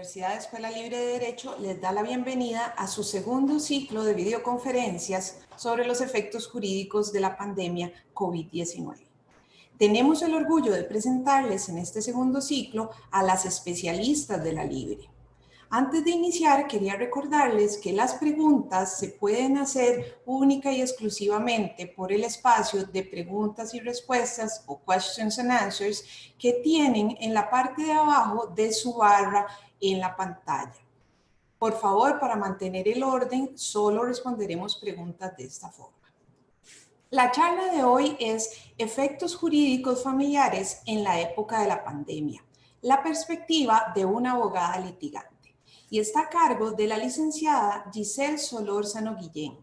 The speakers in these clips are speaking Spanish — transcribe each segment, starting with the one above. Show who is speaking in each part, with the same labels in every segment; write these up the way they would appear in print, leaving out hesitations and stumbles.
Speaker 1: Universidad Escuela Libre de Derecho les da la bienvenida a su segundo ciclo de videoconferencias sobre los efectos jurídicos de la pandemia COVID-19. Tenemos el orgullo de presentarles en este segundo ciclo a las especialistas de la Libre. Antes de iniciar, quería recordarles que las preguntas se pueden hacer única y exclusivamente por el espacio de preguntas y respuestas o questions and answers que tienen en la parte de abajo de su barra en la pantalla. Por favor, para mantener el orden, solo responderemos preguntas de esta forma. La charla de hoy es Efectos jurídicos familiares en la época de la pandemia, la perspectiva de una abogada litigante. Y está a cargo de la licenciada Giselle Solórzano Guillén,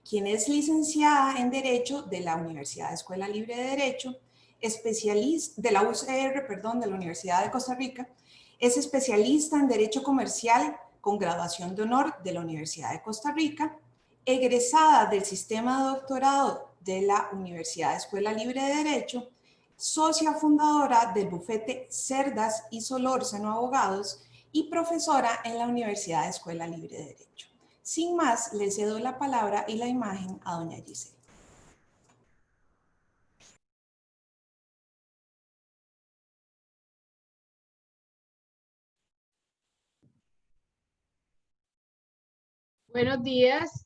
Speaker 1: quien es licenciada en Derecho de la Universidad Escuela Libre de Derecho, especialista de la UCR, de la Universidad de Costa Rica, es especialista en Derecho Comercial con graduación de honor de la Universidad de Costa Rica, egresada del sistema de doctorado de la Universidad Escuela Libre de Derecho, socia fundadora del bufete Cerdas y Solórzano Abogados y profesora en la Universidad Escuela Libre de Derecho. Sin más, le cedo la palabra y la imagen a doña Giselle.
Speaker 2: Buenos días,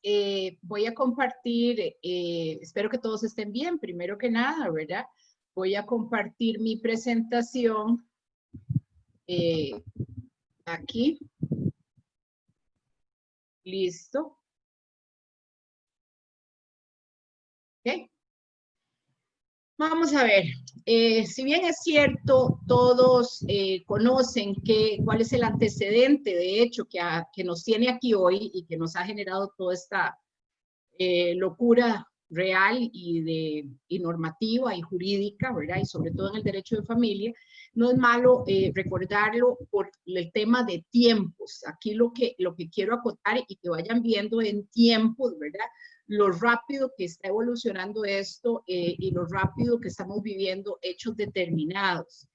Speaker 2: voy a compartir, espero que todos estén bien, primero que nada, ¿verdad? Voy a compartir mi presentación aquí. Listo. ¿Ok? Vamos a ver, si bien es cierto, todos conocen cuál es el antecedente, de hecho, que nos tiene aquí hoy y que nos ha generado toda esta locura real y normativa y jurídica, ¿verdad? Y sobre todo en el derecho de familia, no es malo recordarlo por el tema de tiempos. Aquí lo que quiero acotar y que vayan viendo en tiempos, ¿verdad? Lo rápido que está evolucionando esto y lo rápido que estamos viviendo hechos determinados.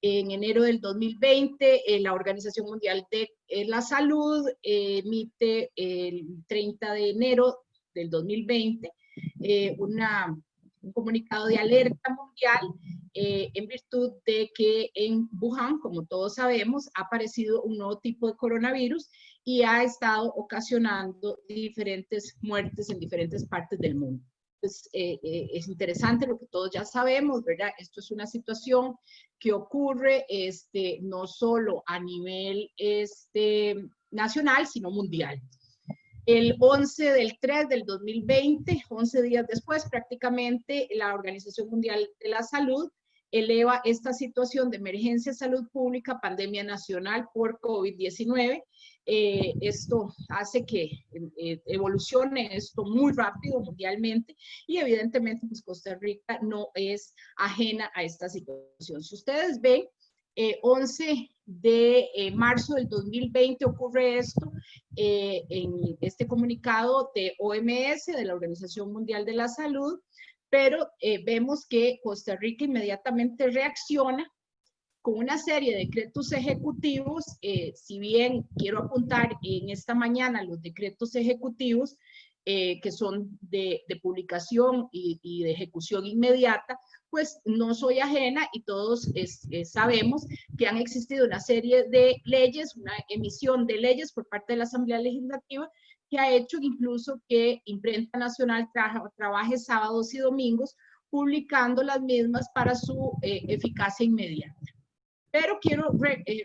Speaker 2: En enero del 2020, la Organización Mundial de la Salud emite el 30 de enero del 2020 un comunicado de alerta mundial en virtud de que en Wuhan, como todos sabemos, ha aparecido un nuevo tipo de coronavirus y ha estado ocasionando diferentes muertes en diferentes partes del mundo. Entonces, es interesante lo que todos ya sabemos, ¿verdad? Esto es una situación que ocurre no solo a nivel nacional, sino mundial. El 11 del 3 del 2020, 11 días después prácticamente, la Organización Mundial de la Salud eleva esta situación de emergencia de salud pública, pandemia nacional por COVID-19. Esto hace que evolucione esto muy rápido mundialmente y evidentemente pues Costa Rica no es ajena a esta situación. Si ustedes ven, 11 de marzo del 2020 ocurre esto en este comunicado de OMS, de la Organización Mundial de la Salud, pero vemos que Costa Rica inmediatamente reacciona con una serie de decretos ejecutivos. Si bien quiero apuntar en esta mañana los decretos ejecutivos que son de publicación y de ejecución inmediata, pues no soy ajena y todos sabemos que han existido una serie de leyes, una emisión de leyes por parte de la Asamblea Legislativa que ha hecho incluso que Imprenta Nacional trabaje sábados y domingos publicando las mismas para su eficacia inmediata. Pero quiero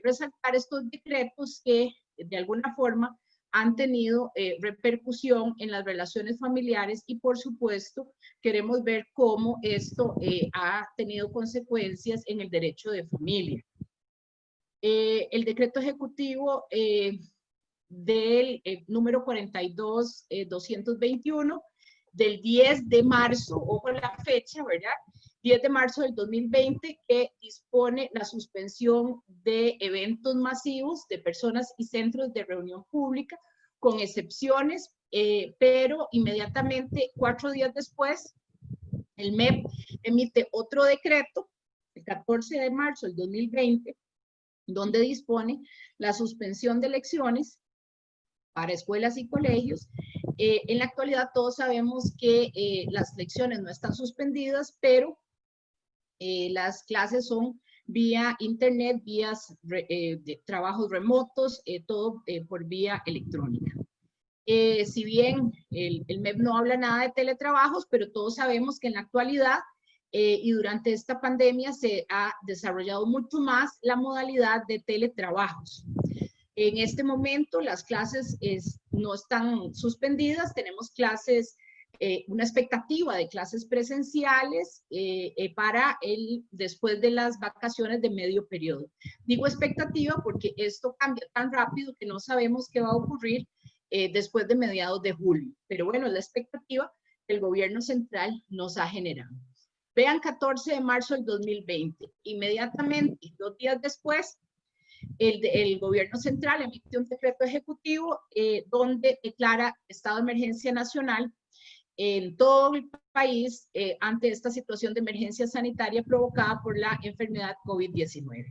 Speaker 2: resaltar estos decretos que de alguna forma han tenido repercusión en las relaciones familiares y por supuesto queremos ver cómo esto ha tenido consecuencias en el derecho de familia. El decreto ejecutivo del número 42-221 del 10 de marzo, ojo la fecha, ¿verdad? 10 de marzo del 2020, que dispone la suspensión de eventos masivos de personas y centros de reunión pública, con excepciones, pero inmediatamente, 4 días después, el MEP emite otro decreto, el 14 de marzo del 2020, donde dispone la suspensión de lecciones para escuelas y colegios. En la actualidad todos sabemos que las lecciones no están suspendidas, pero las clases son vía internet, de trabajos remotos, todo por vía electrónica. Si bien el MEP no habla nada de teletrabajos, pero todos sabemos que en la actualidad y durante esta pandemia se ha desarrollado mucho más la modalidad de teletrabajos. En este momento las clases no están suspendidas, tenemos clases, una expectativa de clases presenciales para después de las vacaciones de medio periodo. Digo expectativa porque esto cambia tan rápido que no sabemos qué va a ocurrir después de mediados de julio. Pero bueno, la expectativa que el gobierno central nos ha generado. Vean 14 de marzo del 2020, inmediatamente, 2 días después, el gobierno central emite un decreto ejecutivo donde declara estado de emergencia nacional en todo el país ante esta situación de emergencia sanitaria provocada por la enfermedad COVID-19.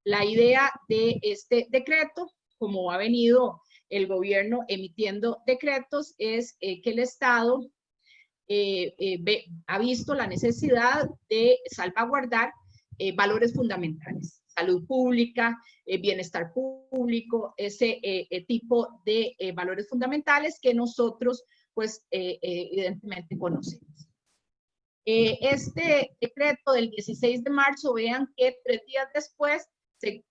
Speaker 2: La idea de este decreto, como ha venido el gobierno emitiendo decretos, es que el Estado ha visto la necesidad de salvaguardar valores fundamentales, salud pública, bienestar público, ese tipo de valores fundamentales que nosotros pues evidentemente conocemos. Este decreto del 16 de marzo, vean que 3 días después se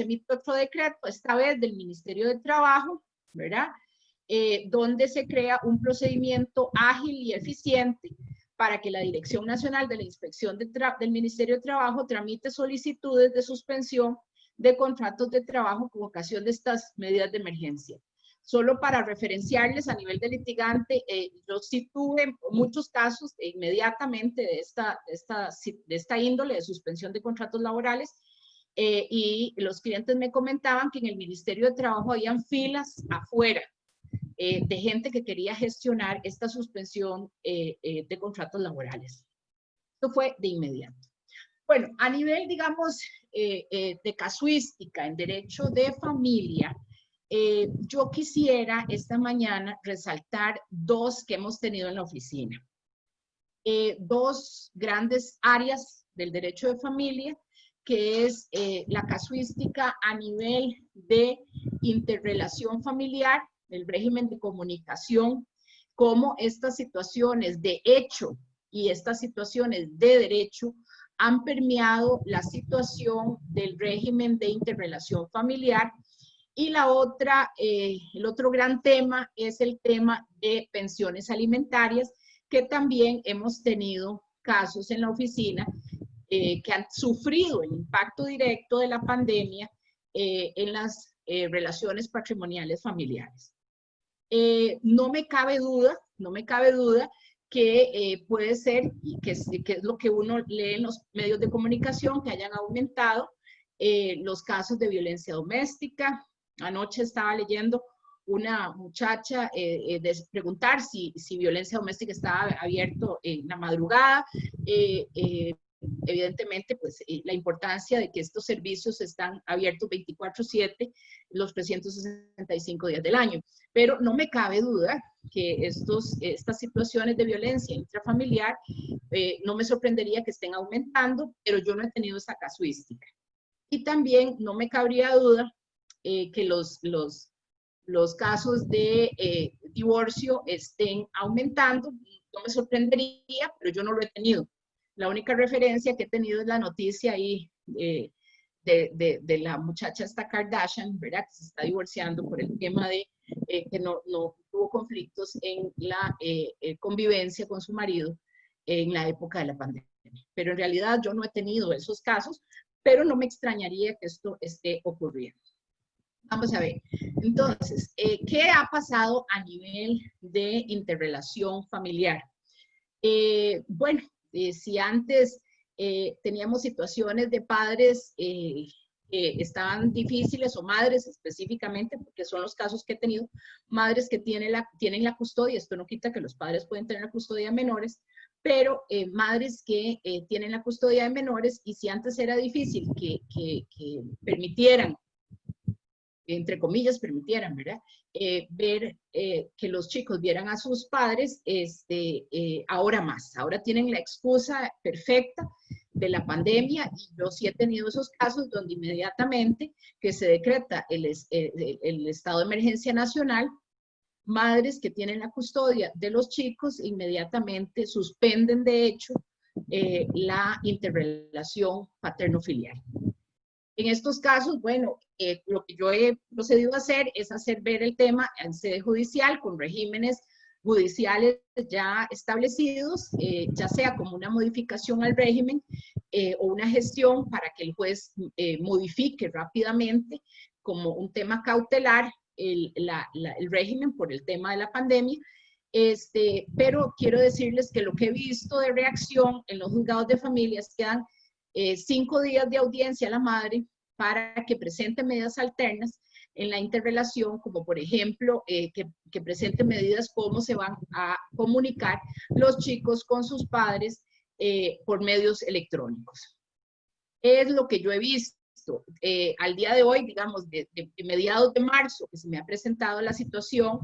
Speaker 2: emite otro decreto, esta vez del Ministerio de Trabajo, ¿verdad? Donde se crea un procedimiento ágil y eficiente para que la Dirección Nacional de la Inspección del Ministerio de Trabajo tramite solicitudes de suspensión de contratos de trabajo con ocasión de estas medidas de emergencia. Solo para referenciarles a nivel de litigante, yo sí tuve muchos casos inmediatamente de esta índole de suspensión de contratos laborales y los clientes me comentaban que en el Ministerio de Trabajo habían filas afuera de gente que quería gestionar esta suspensión de contratos laborales. Esto fue de inmediato. Bueno, a nivel, digamos, de casuística en derecho de familia, yo quisiera esta mañana resaltar 2 que hemos tenido en la oficina. 2 grandes áreas del derecho de familia, que es la casuística a nivel de interrelación familiar, el régimen de comunicación, cómo estas situaciones de hecho y estas situaciones de derecho han permeado la situación del régimen de interrelación familiar. Y la otra, el otro gran tema es el tema de pensiones alimentarias, que también hemos tenido casos en la oficina que han sufrido el impacto directo de la pandemia en las relaciones patrimoniales familiares. No me cabe duda que puede ser, y que es lo que uno lee en los medios de comunicación, que hayan aumentado los casos de violencia doméstica. Anoche estaba leyendo una muchacha preguntar si violencia doméstica estaba abierto en la madrugada. Evidentemente, pues la importancia de que estos servicios están abiertos 24/7, los 365 días del año. Pero no me cabe duda que estas situaciones de violencia intrafamiliar no me sorprendería que estén aumentando, pero yo no he tenido esa casuística. Y también no me cabría duda que los casos de divorcio estén aumentando. No me sorprendería, pero yo no lo he tenido. La única referencia que he tenido es la noticia ahí de la muchacha esta Kardashian, ¿verdad? Que se está divorciando por el tema de que no tuvo conflictos en la convivencia con su marido en la época de la pandemia. Pero en realidad yo no he tenido esos casos, pero no me extrañaría que esto esté ocurriendo. Vamos a ver. Entonces, ¿qué ha pasado a nivel de interrelación familiar? Bueno, si antes teníamos situaciones de padres que estaban difíciles, o madres específicamente, porque son los casos que he tenido, madres que tienen la custodia, esto no quita que los padres pueden tener la custodia de menores, pero madres que tienen la custodia de menores, y si antes era difícil que permitieran, entre comillas permitieran, ¿verdad? Ver que los chicos vieran a sus padres, ahora más, ahora tienen la excusa perfecta de la pandemia, y yo sí he tenido esos casos donde inmediatamente que se decreta el estado de emergencia nacional, madres que tienen la custodia de los chicos inmediatamente suspenden de hecho la interrelación paterno-filial. En estos casos, bueno, lo que yo he procedido a hacer es hacer ver el tema en sede judicial con regímenes judiciales ya establecidos, ya sea como una modificación al régimen o una gestión para que el juez modifique rápidamente como un tema cautelar el régimen por el tema de la pandemia. Pero quiero decirles que lo que he visto de reacción en los juzgados de familias quedan 5 días de audiencia a la madre para que presente medidas alternas en la interrelación, como por ejemplo que presente medidas como se van a comunicar los chicos con sus padres por medios electrónicos. Es lo que yo he visto. Al día de hoy, digamos, de mediados de marzo, que se me ha presentado la situación,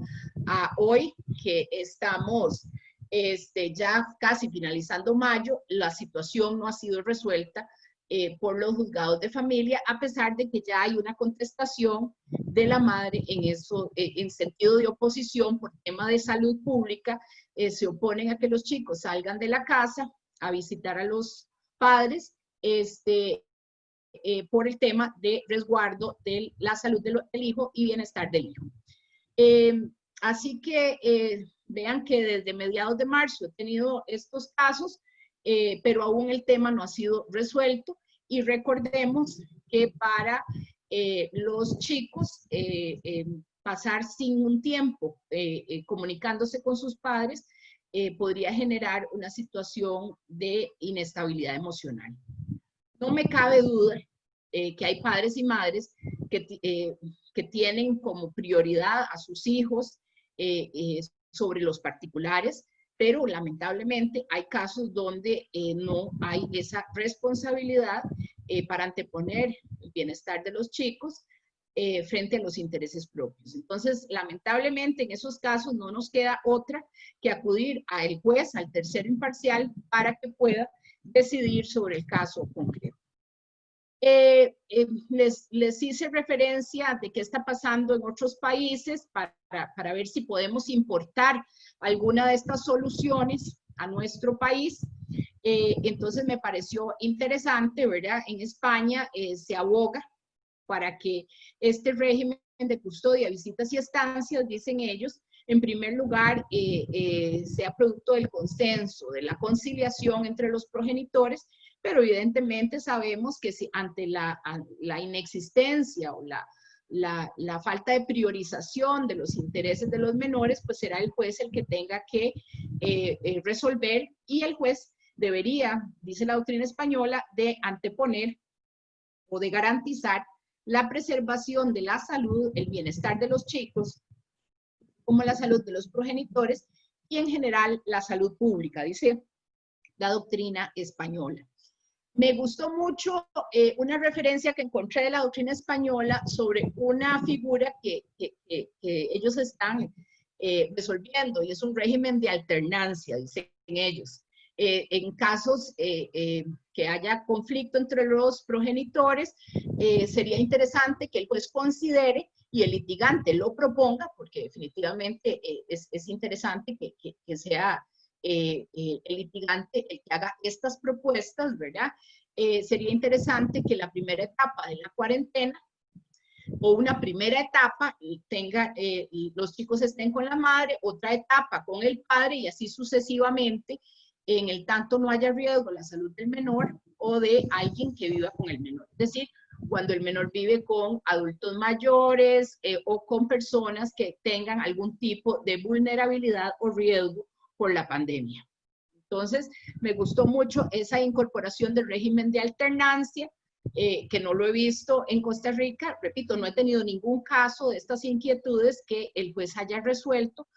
Speaker 2: a hoy que estamos ya casi finalizando mayo, la situación no ha sido resuelta por los juzgados de familia, a pesar de que ya hay una contestación de la madre en eso, en sentido de oposición por tema de salud pública. Se oponen a que los chicos salgan de la casa a visitar a los padres, por el tema de resguardo de la salud del hijo y bienestar del hijo. Así que vean que desde mediados de marzo he tenido estos casos, pero aún el tema no ha sido resuelto, y recordemos que para los chicos pasar sin un tiempo comunicándose con sus padres podría generar una situación de inestabilidad emocional. No me cabe duda que hay padres y madres que tienen como prioridad a sus hijos sobre los particulares, pero lamentablemente hay casos donde no hay esa responsabilidad para anteponer el bienestar de los chicos frente a los intereses propios. Entonces, lamentablemente en esos casos no nos queda otra que acudir al juez, al tercero imparcial, para que pueda decidir sobre el caso concreto. Les hice referencia de qué está pasando en otros países para ver si podemos importar alguna de estas soluciones a nuestro país. Entonces me pareció interesante, ¿verdad? En España se aboga para que este régimen de custodia, visitas y estancias, dicen ellos, en primer lugar, sea producto del consenso, de la conciliación entre los progenitores, pero evidentemente sabemos que si ante la inexistencia o la falta de priorización de los intereses de los menores, pues será el juez el que tenga que resolver, y el juez debería, dice la doctrina española, de anteponer o de garantizar la preservación de la salud, el bienestar de los chicos, como la salud de los progenitores y en general la salud pública, dice la doctrina española. Me gustó mucho una referencia que encontré de la doctrina española sobre una figura que ellos están resolviendo, y es un régimen de alternancia, dicen ellos. En casos que haya conflicto entre los progenitores, sería interesante que el juez considere y el litigante lo proponga, porque definitivamente es interesante que sea el litigante el que haga estas propuestas, ¿verdad? Sería interesante que la primera etapa de la cuarentena o una primera etapa los chicos estén con la madre, otra etapa con el padre y así sucesivamente, en el tanto no haya riesgo a la salud del menor o de alguien que viva con el menor. Es decir, cuando el menor vive con adultos mayores o con personas que tengan algún tipo de vulnerabilidad o riesgo por la pandemia. Entonces, me gustó mucho esa incorporación del régimen de alternancia, que no lo he visto en Costa Rica. Repito, no he tenido ningún caso de estas inquietudes que el juez haya resuelto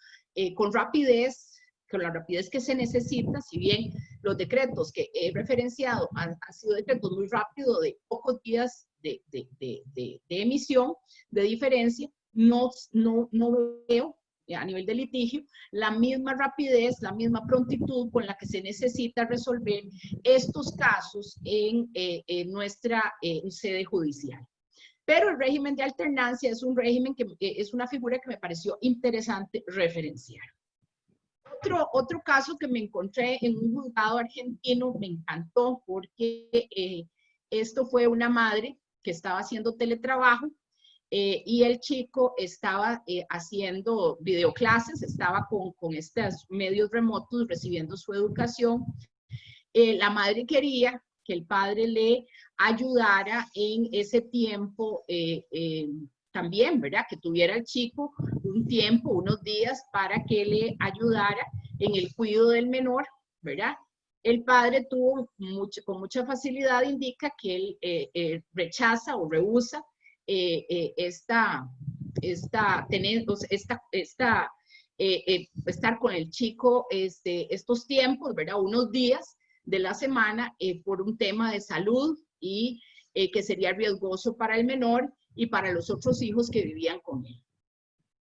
Speaker 2: con rapidez, con la rapidez que se necesita, si bien los decretos que he referenciado han sido decretos muy rápidos, de pocos días de emisión, de diferencia, no veo a nivel de litigio la misma rapidez, la misma prontitud con la que se necesita resolver estos casos en nuestra sede judicial. Pero el régimen de alternancia es un régimen que es una figura que me pareció interesante referenciar. Otro caso que me encontré en un juzgado argentino me encantó porque esto fue una madre que estaba haciendo teletrabajo y el chico estaba haciendo videoclases, estaba con estos medios remotos recibiendo su educación. La madre quería que el padre le ayudara en ese tiempo también, ¿verdad? Que tuviera el chico un tiempo, unos días, para que le ayudara en el cuidado del menor, ¿verdad? El padre tuvo con mucha facilidad, indica que él rechaza o rehúsa estar con el chico estos tiempos, ¿verdad? Unos días de la semana por un tema de salud y que sería riesgoso para el menor y para los otros hijos que vivían con él.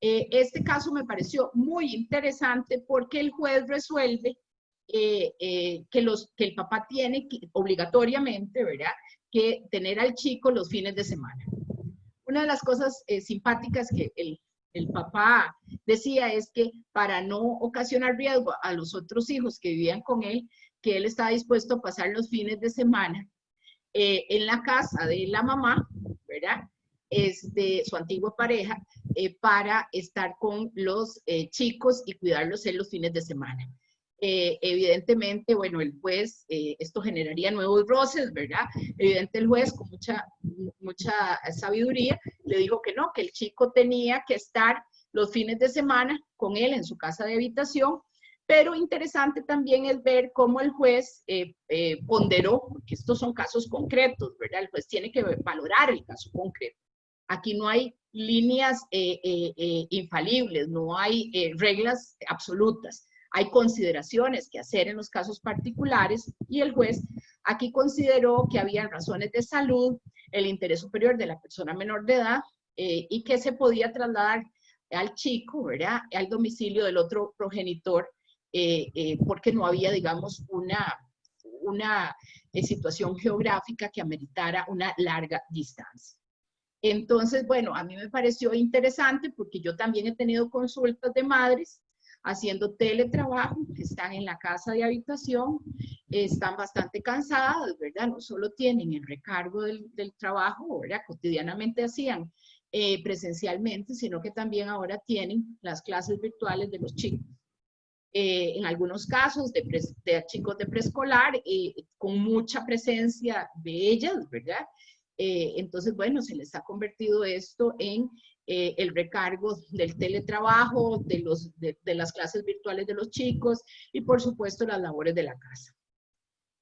Speaker 2: Este caso me pareció muy interesante porque el juez resuelve que el papá tiene obligatoriamente, ¿verdad?, que tener al chico los fines de semana. Una de las cosas simpáticas que el papá decía es que para no ocasionar riesgo a los otros hijos que vivían con él, que él estaba dispuesto a pasar los fines de semana en la casa de la mamá, ¿verdad?, su antigua pareja, para estar con los chicos y cuidarlos en los fines de semana. Evidentemente, bueno, el juez, esto generaría nuevos roces, ¿verdad? Evidentemente el juez con mucha sabiduría le dijo que no, que el chico tenía que estar los fines de semana con él en su casa de habitación, pero interesante también es ver cómo el juez ponderó, porque estos son casos concretos, ¿verdad? El juez tiene que valorar el caso concreto. Aquí no hay líneas infalibles, no hay reglas absolutas. Hay consideraciones que hacer en los casos particulares y el juez aquí consideró que había razones de salud, el interés superior de la persona menor de edad y que se podía trasladar al chico, ¿verdad?, al domicilio del otro progenitor porque no había, digamos, una situación geográfica que ameritara una larga distancia. Entonces, bueno, a mí me pareció interesante porque yo también he tenido consultas de madres haciendo teletrabajo, que están en la casa de habitación, están bastante cansadas, ¿verdad? No solo tienen el recargo del trabajo, ¿verdad?, cotidianamente hacían presencialmente, sino que también ahora tienen las clases virtuales de los chicos. En algunos casos de chicos de preescolar, con mucha presencia de ellas, ¿verdad? Entonces, bueno, se les ha convertido esto en el recargo del teletrabajo, de las clases virtuales de los chicos y, por supuesto, las labores de la casa.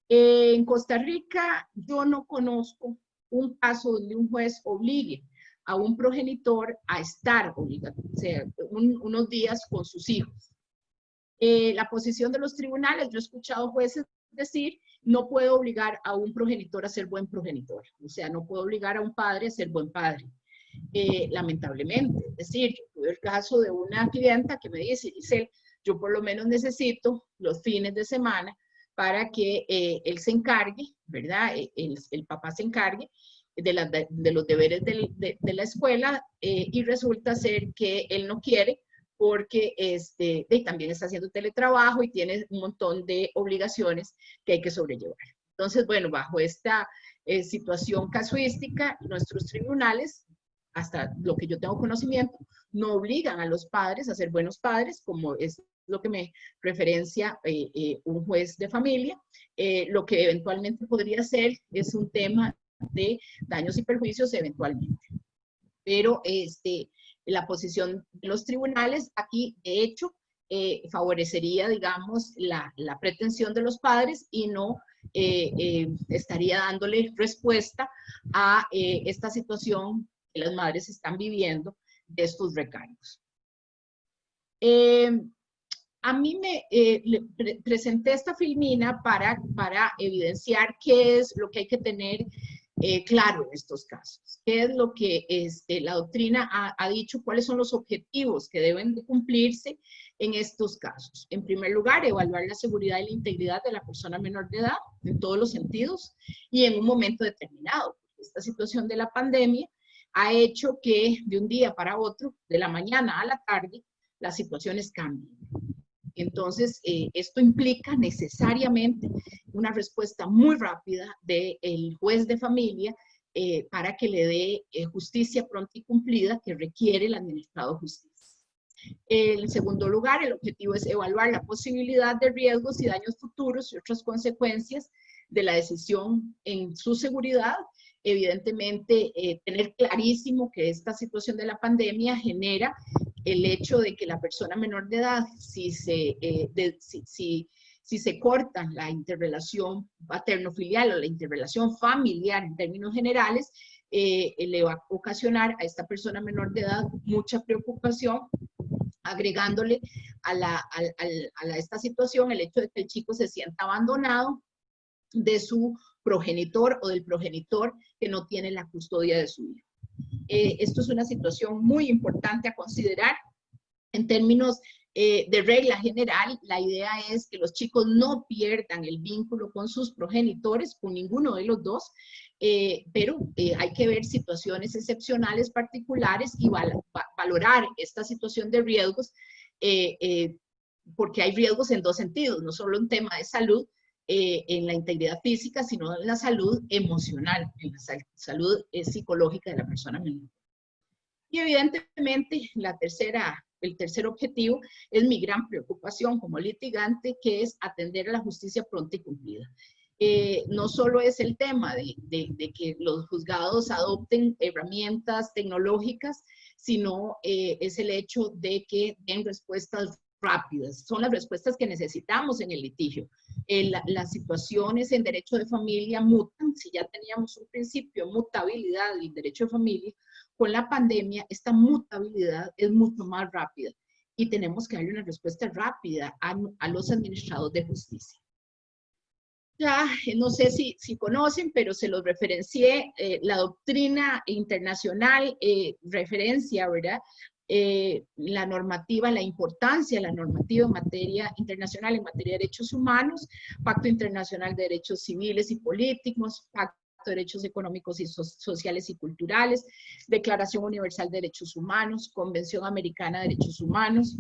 Speaker 2: En Costa Rica, yo no conozco un caso donde un juez obligue a un progenitor a estar unos días con sus hijos. La posición de los tribunales, yo he escuchado jueces decir, no puedo obligar a un progenitor a ser buen progenitor, o sea, no puedo obligar a un padre a ser buen padre, lamentablemente. Es decir, yo tuve el caso de una clienta que me dice, Giselle, yo por lo menos necesito los fines de semana para que él se encargue, ¿verdad? El papá se encargue de los deberes de la escuela y resulta ser que él no quiere porque también está haciendo teletrabajo y tiene un montón de obligaciones que hay que sobrellevar. Entonces, bueno, bajo esta situación casuística, nuestros tribunales, hasta lo que yo tengo conocimiento, no obligan a los padres a ser buenos padres, como es lo que me referencia un juez de familia. Lo que eventualmente podría ser es un tema de daños y perjuicios eventualmente. Pero la posición de los tribunales aquí, de hecho, favorecería, digamos, la pretensión de los padres y no estaría dándole respuesta a esta situación que las madres están viviendo de estos recargos. A mí presenté esta filmina para evidenciar qué es lo que hay que tener claro en estos casos. ¿Qué es lo que la doctrina ha dicho? ¿Cuáles son los objetivos que deben de cumplirse en estos casos? En primer lugar, evaluar la seguridad y la integridad de la persona menor de edad en todos los sentidos y en un momento determinado. Esta situación de la pandemia ha hecho que de un día para otro, de la mañana a la tarde, las situaciones cambien. Entonces, esto implica necesariamente una respuesta muy rápida del juez de familia para que le dé justicia pronta y cumplida que requiere el administrado de justicia. En segundo lugar, el objetivo es evaluar la posibilidad de riesgos y daños futuros y otras consecuencias de la decisión en su seguridad. Evidentemente, tener clarísimo que esta situación de la pandemia genera el hecho de que la persona menor de edad, si se corta la interrelación paterno-filial o la interrelación familiar en términos generales, le va a ocasionar a esta persona menor de edad mucha preocupación, agregándole a esta situación el hecho de que el chico se sienta abandonado de su progenitor o del progenitor que no tiene la custodia de su hijo. Esto es una situación muy importante a considerar. En términos de regla general, la idea es que los chicos no pierdan el vínculo con sus progenitores, con ninguno de los dos, pero hay que ver situaciones excepcionales particulares y valorar esta situación de riesgos, porque hay riesgos en dos sentidos, no solo un tema de salud, en la integridad física, sino en la salud emocional, en la salud psicológica de la persona menor. Y evidentemente el tercer objetivo es mi gran preocupación como litigante, que es atender a la justicia pronta y cumplida. No solo es el tema de que los juzgados adopten herramientas tecnológicas, sino es el hecho de que den respuestas rápidas. Son las respuestas que necesitamos en el litigio. Las situaciones en derecho de familia mutan. Si ya teníamos un principio de mutabilidad en derecho de familia, con la pandemia esta mutabilidad es mucho más rápida y tenemos que darle una respuesta rápida a los administrados de justicia. Ya, no sé si conocen, pero se los referencié, la doctrina internacional referencia, ¿verdad? La normativa, la importancia de la normativa en materia internacional, en materia de derechos humanos, Pacto Internacional de Derechos Civiles y Políticos, Pacto de Derechos Económicos y Sociales y Culturales, Declaración Universal de Derechos Humanos, Convención Americana de Derechos Humanos,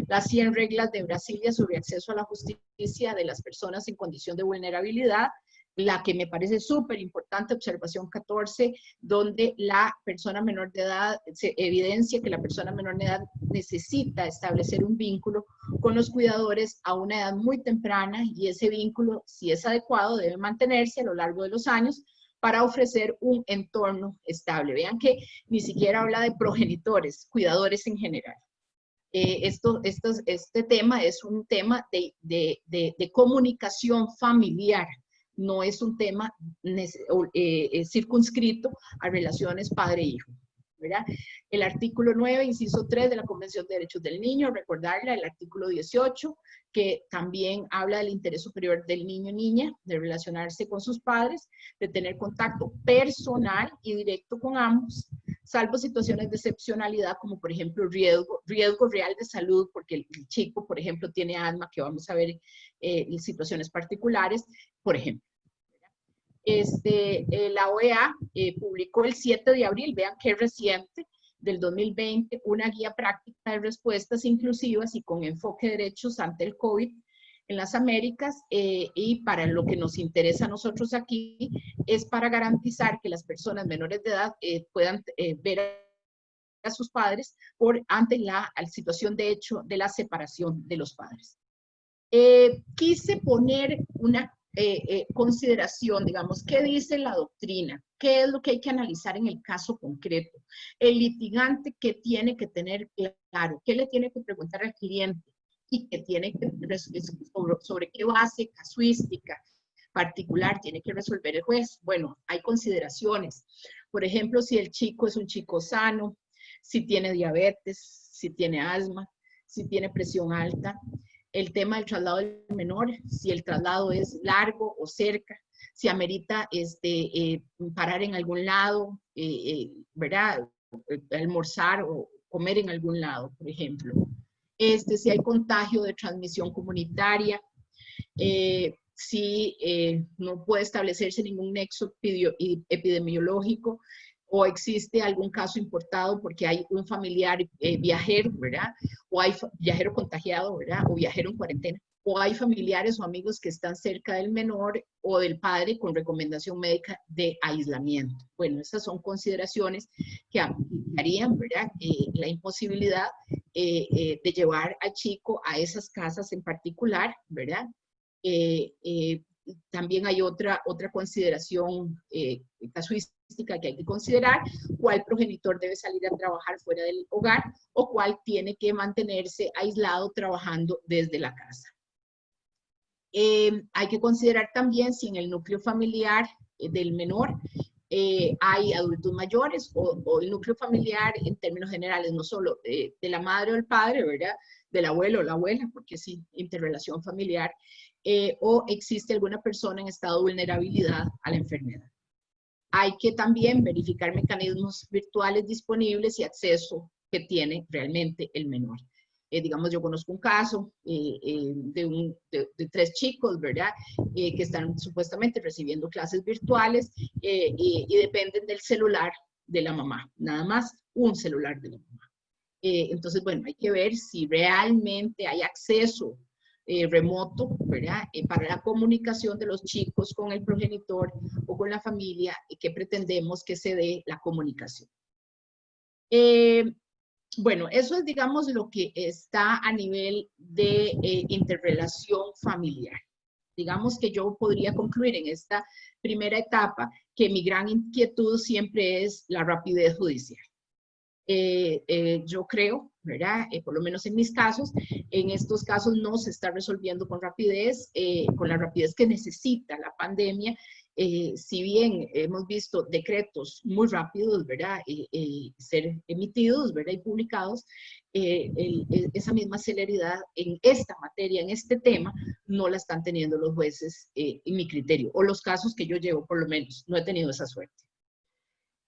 Speaker 2: las 100 reglas de Brasilia sobre acceso a la justicia de las personas en condición de vulnerabilidad, la que me parece súper importante, observación 14, donde la persona menor de edad, se evidencia que la persona menor de edad necesita establecer un vínculo con los cuidadores a una edad muy temprana y ese vínculo, si es adecuado, debe mantenerse a lo largo de los años para ofrecer un entorno estable. Vean que ni siquiera habla de progenitores, cuidadores en general. Este tema es un tema de comunicación familiar, no es un tema circunscrito a relaciones padre-hijo, ¿verdad? El artículo 9, inciso 3 de la Convención de Derechos del Niño, recordarla, el artículo 18, que también habla del interés superior del niño o niña, de relacionarse con sus padres, de tener contacto personal y directo con ambos, salvo situaciones de excepcionalidad, como por ejemplo riesgo real de salud, porque el chico, por ejemplo, tiene asma, que vamos a ver en situaciones particulares, por ejemplo. La OEA publicó el 7 de abril, vean qué reciente, del 2020, una guía práctica de respuestas inclusivas y con enfoque de derechos ante el COVID en las Américas, y para lo que nos interesa a nosotros aquí es para garantizar que las personas menores de edad puedan ver a sus padres ante la situación de hecho de la separación de los padres. Quise poner una consideración, digamos, ¿qué dice la doctrina? ¿Qué es lo que hay que analizar en el caso concreto? El litigante, ¿qué tiene que tener claro? ¿Qué le tiene que preguntar al cliente? Y que tiene que sobre qué base casuística particular tiene que resolver el juez. Bueno, hay consideraciones. Por ejemplo, si el chico es un chico sano, si tiene diabetes, si tiene asma, si tiene presión alta, el tema del traslado del menor, si el traslado es largo o cerca, si amerita parar en algún lado, ¿verdad? Almorzar o comer en algún lado, por ejemplo. Si hay contagio de transmisión comunitaria, si no puede establecerse ningún nexo epidemiológico o existe algún caso importado porque hay un familiar viajero, ¿verdad? O hay viajero contagiado, ¿verdad? O viajero en cuarentena. O hay familiares o amigos que están cerca del menor o del padre con recomendación médica de aislamiento. Bueno, esas son consideraciones que harían, ¿verdad? La imposibilidad de llevar al chico a esas casas en particular, ¿verdad? También hay otra consideración casuística que hay que considerar: cuál progenitor debe salir a trabajar fuera del hogar o cuál tiene que mantenerse aislado trabajando desde la casa. Hay que considerar también si en el núcleo familiar del menor hay adultos mayores o el núcleo familiar en términos generales, no solo de la madre o el padre, ¿verdad? Del abuelo o la abuela, porque es interrelación familiar, o existe alguna persona en estado de vulnerabilidad a la enfermedad. Hay que también verificar mecanismos virtuales disponibles y acceso que tiene realmente el menor. Digamos, yo conozco un caso de 3 chicos, ¿verdad? Que están supuestamente recibiendo clases virtuales y dependen del celular de la mamá, nada más un celular de la mamá. Entonces, bueno, hay que ver si realmente hay acceso remoto, ¿verdad? Para la comunicación de los chicos con el progenitor o con la familia, que pretendemos que se dé la comunicación. Bueno, eso es, digamos, lo que está a nivel de interrelación familiar. Digamos que yo podría concluir en esta primera etapa que mi gran inquietud siempre es la rapidez judicial. Yo creo, ¿verdad? Por lo menos en mis casos, en estos casos no se está resolviendo con la rapidez que necesita la pandemia. Si bien hemos visto decretos muy rápidos, ¿verdad? Ser emitidos, ¿verdad? Y publicados, esa misma celeridad en esta materia, en este tema, no la están teniendo los jueces, en mi criterio, o los casos que yo llevo, por lo menos, no he tenido esa suerte.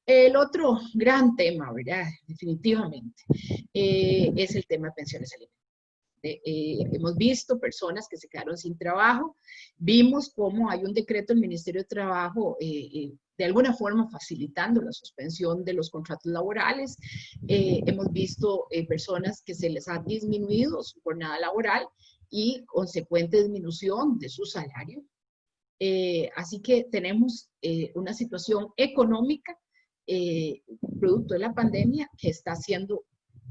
Speaker 2: El otro gran tema, ¿verdad? Definitivamente, es el tema de pensiones alimentarias. Hemos visto personas que se quedaron sin trabajo, vimos cómo hay un decreto del Ministerio de Trabajo de alguna forma facilitando la suspensión de los contratos laborales. Hemos visto personas que se les ha disminuido su jornada laboral y consecuente disminución de su salario. Así que tenemos una situación económica producto de la pandemia que está siendo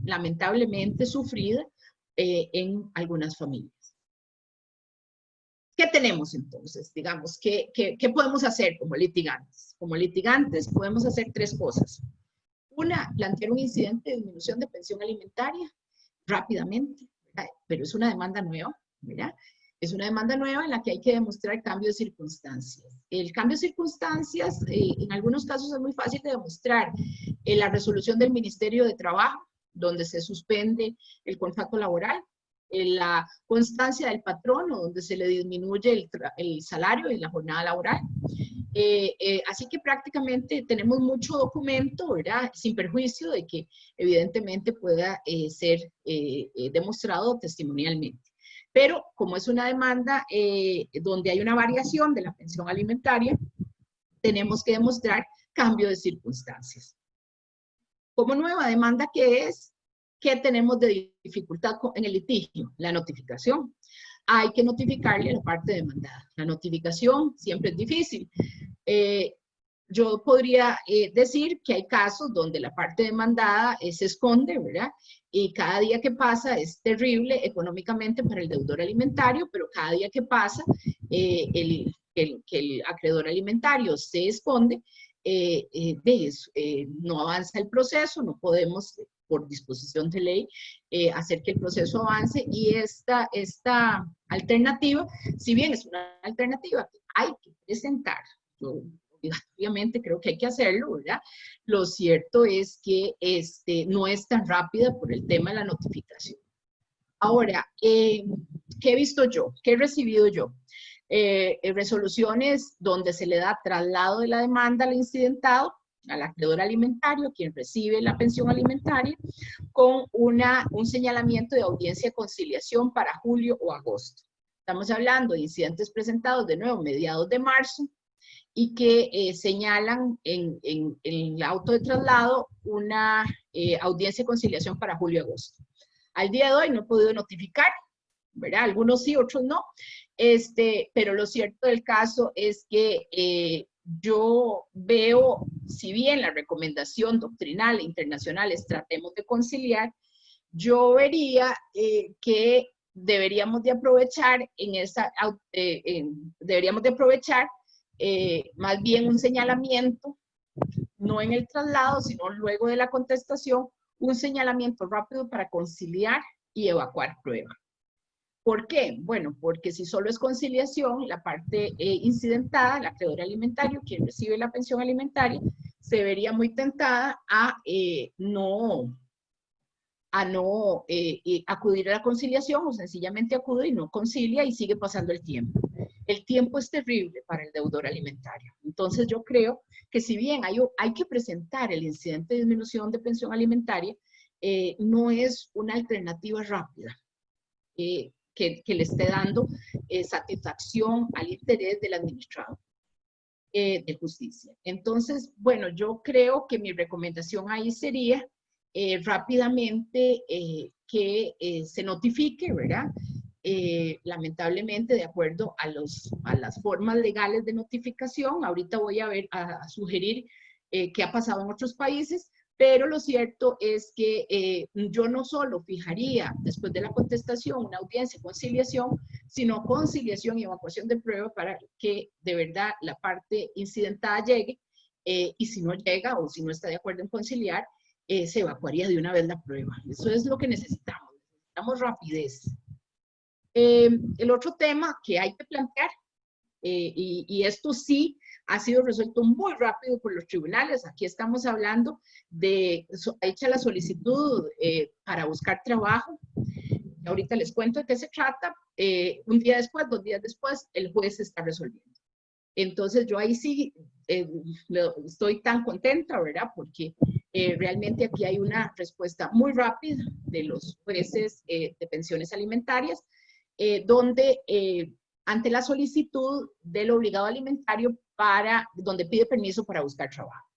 Speaker 2: lamentablemente sufrida en algunas familias. ¿Qué tenemos entonces? Digamos, ¿qué podemos hacer como litigantes? Como litigantes podemos hacer 3 cosas. Una, plantear un incidente de disminución de pensión alimentaria rápidamente, ¿verdad? Pero es una demanda nueva, ¿verdad? Es una demanda nueva en la que hay que demostrar cambio de circunstancias. El cambio de circunstancias, en algunos casos es muy fácil de demostrar. La resolución del Ministerio de Trabajo, donde se suspende el contrato laboral, la constancia del patrono, donde se le disminuye el salario y la jornada laboral. Así que prácticamente tenemos mucho documento, ¿verdad? Sin perjuicio de que evidentemente pueda ser demostrado testimonialmente. Pero como es una demanda donde hay una variación de la pensión alimentaria, tenemos que demostrar cambio de circunstancias. Como nueva demanda, ¿qué es? ¿Qué tenemos de dificultad en el litigio? La notificación. Hay que notificarle a la parte demandada. La notificación siempre es difícil. Yo podría decir que hay casos donde la parte demandada se esconde, ¿verdad? Y cada día que pasa es terrible económicamente para el deudor alimentario, pero cada día que pasa que el acreedor alimentario se esconde, no avanza el proceso, no podemos, por disposición de ley, hacer que el proceso avance, y esta alternativa, si bien es una alternativa que hay que presentar, yo obviamente creo que hay que hacerlo, ¿verdad? Lo cierto es que no es tan rápida por el tema de la notificación. Ahora, ¿qué he visto yo? ¿Qué he recibido yo? Resoluciones donde se le da traslado de la demanda al incidentado, al acreedor alimentario, quien recibe la pensión alimentaria, con un señalamiento de audiencia de conciliación para julio o agosto. Estamos hablando de incidentes presentados de nuevo mediados de marzo y que señalan en el auto de traslado una audiencia de conciliación para julio y agosto. Al día de hoy no he podido notificar, ¿verdad? Algunos sí, otros no. Pero lo cierto del caso es que yo veo, si bien la recomendación doctrinal e internacional es tratemos de conciliar, yo vería que deberíamos de aprovechar más bien un señalamiento, no en el traslado, sino luego de la contestación, un señalamiento rápido para conciliar y evacuar prueba. ¿Por qué? Bueno, porque si solo es conciliación, la parte incidentada, el acreedor alimentario, quien recibe la pensión alimentaria, se vería muy tentada a no acudir a la conciliación o sencillamente acude y no concilia y sigue pasando el tiempo. El tiempo es terrible para el deudor alimentario. Entonces yo creo que si bien hay que presentar el incidente de disminución de pensión alimentaria, no es una alternativa rápida que le esté dando satisfacción al interés del administrado de justicia. Entonces, bueno, yo creo que mi recomendación ahí sería rápidamente que se notifique, ¿verdad? Lamentablemente, de acuerdo a las formas legales de notificación, ahorita voy a sugerir qué ha pasado en otros países, pero lo cierto es que yo no solo fijaría después de la contestación una audiencia de conciliación, sino conciliación y evacuación de prueba para que de verdad la parte incidentada llegue y si no llega o si no está de acuerdo en conciliar, se evacuaría de una vez la prueba. Eso es lo que necesitamos. Necesitamos rapidez. El otro tema que hay que plantear, y esto sí ha sido resuelto muy rápido por los tribunales. Aquí estamos hablando de hecha la solicitud para buscar trabajo. Ahorita les cuento de qué se trata. Un día después, 2 días después, el juez está resolviendo. Entonces yo ahí sí estoy tan contenta, ¿verdad? Porque realmente aquí hay una respuesta muy rápida de los jueces de pensiones alimentarias, donde ante la solicitud del obligado alimentario donde pide permiso para buscar trabajo.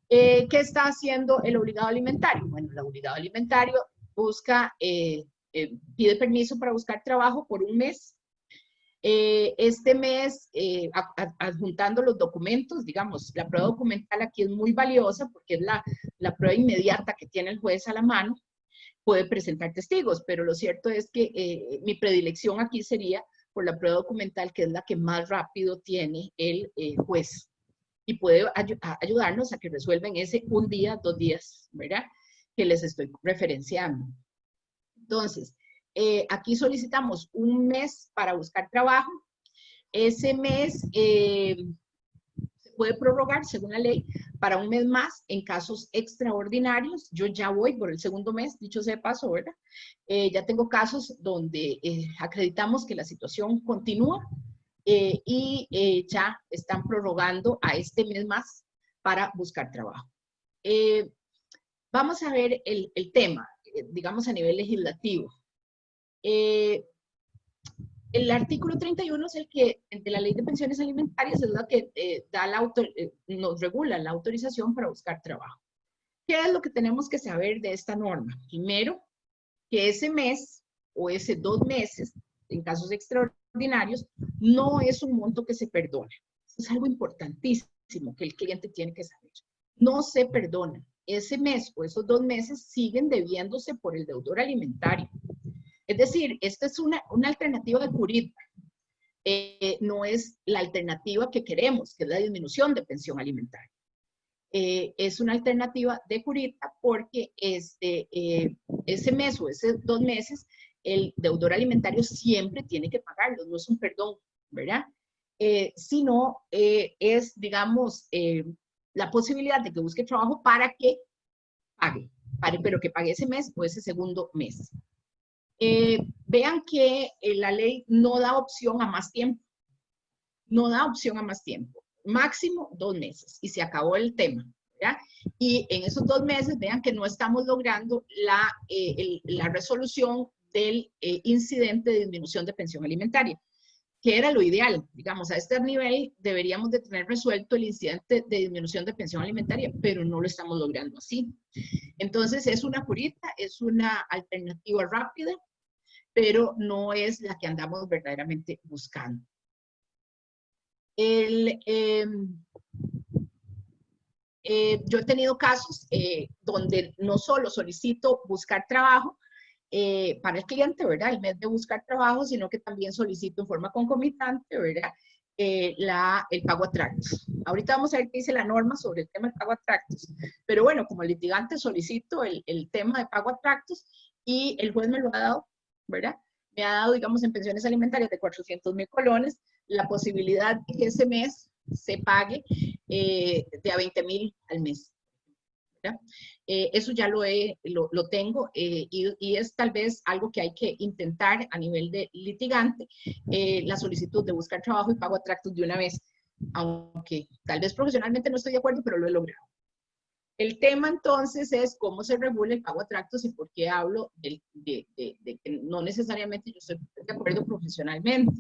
Speaker 2: ¿Qué está haciendo el obligado alimentario? Bueno, el obligado alimentario pide permiso para buscar trabajo por un mes. Este mes, adjuntando los documentos, digamos, la prueba documental aquí es muy valiosa porque es la prueba inmediata que tiene el juez a la mano, puede presentar testigos, pero lo cierto es que mi predilección aquí sería por la prueba documental, que es la que más rápido tiene el juez y puede ayudarnos a que resuelvan ese 1 día, 2 días, ¿verdad? Que les estoy referenciando. Entonces, aquí solicitamos un mes para buscar trabajo. Ese mes se puede prorrogar, según la ley, para un mes más en casos extraordinarios. Yo ya voy por el 2.º mes, dicho sea de paso, ¿verdad? Ya tengo casos donde acreditamos que la situación continúa y ya están prorrogando a este mes más para buscar trabajo. Vamos a ver el tema, digamos a nivel legislativo. El artículo 31 es el que, de la Ley de Pensiones Alimentarias, es la que nos regula la autorización para buscar trabajo. ¿Qué es lo que tenemos que saber de esta norma? Primero, que ese mes o ese 2 meses, en casos extraordinarios, no es un monto que se perdona. Eso es algo importantísimo que el cliente tiene que saber. No se perdona. Ese mes o esos 2 meses siguen debiéndose por el deudor alimentario. Es decir, esta es una alternativa de curita. No es la alternativa que queremos, que es la disminución de pensión alimentaria. Es una alternativa de curita porque ese mes o esos 2 meses, el deudor alimentario siempre tiene que pagarlo, no es un perdón, ¿verdad? Sino es, digamos, la posibilidad de que busque trabajo para que pague, pero que pague ese mes o ese segundo mes. vean que la ley no da opción a más tiempo. No da opción a más tiempo. Máximo 2 meses y se acabó el tema, ¿verdad? Y en esos 2 meses, vean que no estamos logrando la resolución del incidente de disminución de pensión alimentaria, que era lo ideal. Digamos, a este nivel deberíamos de tener resuelto el incidente de disminución de pensión alimentaria, pero no lo estamos logrando así. Entonces, es una curita, es una alternativa rápida, pero no es la que andamos verdaderamente buscando. Yo he tenido casos donde no solo solicito buscar trabajo para el cliente, ¿verdad? El mes de buscar trabajo, sino que también solicito en forma concomitante, ¿verdad? El pago a tractos. Ahorita vamos a ver qué dice la norma sobre el tema del pago a tractos. Pero bueno, como litigante solicito el tema de pago a tractos y el juez me lo ha dado, ¿verdad? Me ha dado, digamos, en pensiones alimentarias de 400,000 colones, la posibilidad de que ese mes se pague de a 20,000 al mes. Eso ya lo tengo y es tal vez algo que hay que intentar a nivel de litigante, la solicitud de buscar trabajo y pago a tractos de una vez, aunque tal vez profesionalmente no estoy de acuerdo, pero lo he logrado. El tema entonces es cómo se regula el pago a tractos y por qué hablo de que no necesariamente yo estoy de acuerdo profesionalmente,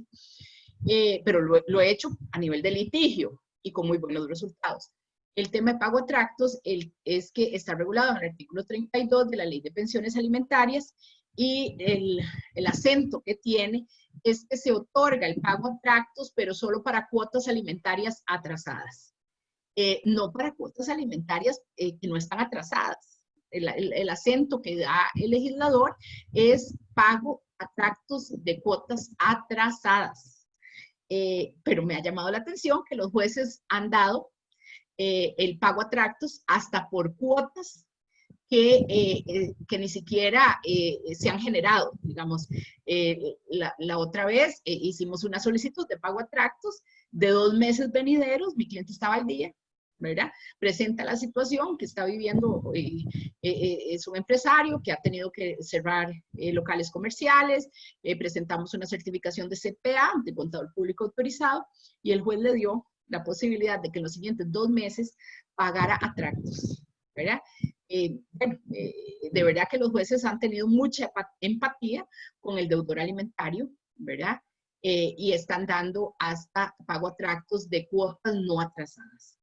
Speaker 2: pero lo he hecho a nivel de litigio y con muy buenos resultados. El tema de pago a tractos es que está regulado en el artículo 32 de la Ley de Pensiones Alimentarias y el acento que tiene es que se otorga el pago a tractos, pero solo para cuotas alimentarias atrasadas. No para cuotas alimentarias que no están atrasadas. El acento que da el legislador es pago a tractos de cuotas atrasadas. Pero me ha llamado la atención que los jueces han dado el pago a tractos hasta por cuotas que ni siquiera se han generado. Digamos, la otra vez hicimos una solicitud de pago a tractos de 2 meses venideros, mi cliente estaba al día, ¿verdad? Presenta la situación que está viviendo, es un empresario que ha tenido que cerrar locales comerciales, presentamos una certificación de CPA, de contador público autorizado, y el juez le dio la posibilidad de que en los siguientes 2 meses pagara a tractos, ¿verdad? De verdad que los jueces han tenido mucha empatía con el deudor alimentario, ¿verdad? Y están dando hasta pago a tractos de cuotas no atrasadas.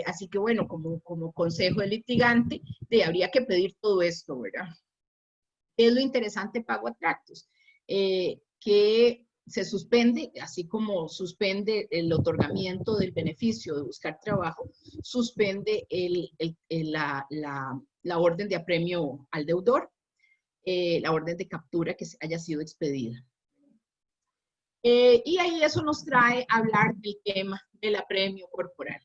Speaker 2: Así que bueno, como consejo del litigante, habría que pedir todo esto, ¿verdad? ¿Qué es lo interesante pago a tractos? Que se suspende, así como suspende el otorgamiento del beneficio de buscar trabajo, suspende la orden de apremio al deudor, la orden de captura que haya sido expedida. Y ahí eso nos trae a hablar del tema del apremio corporal.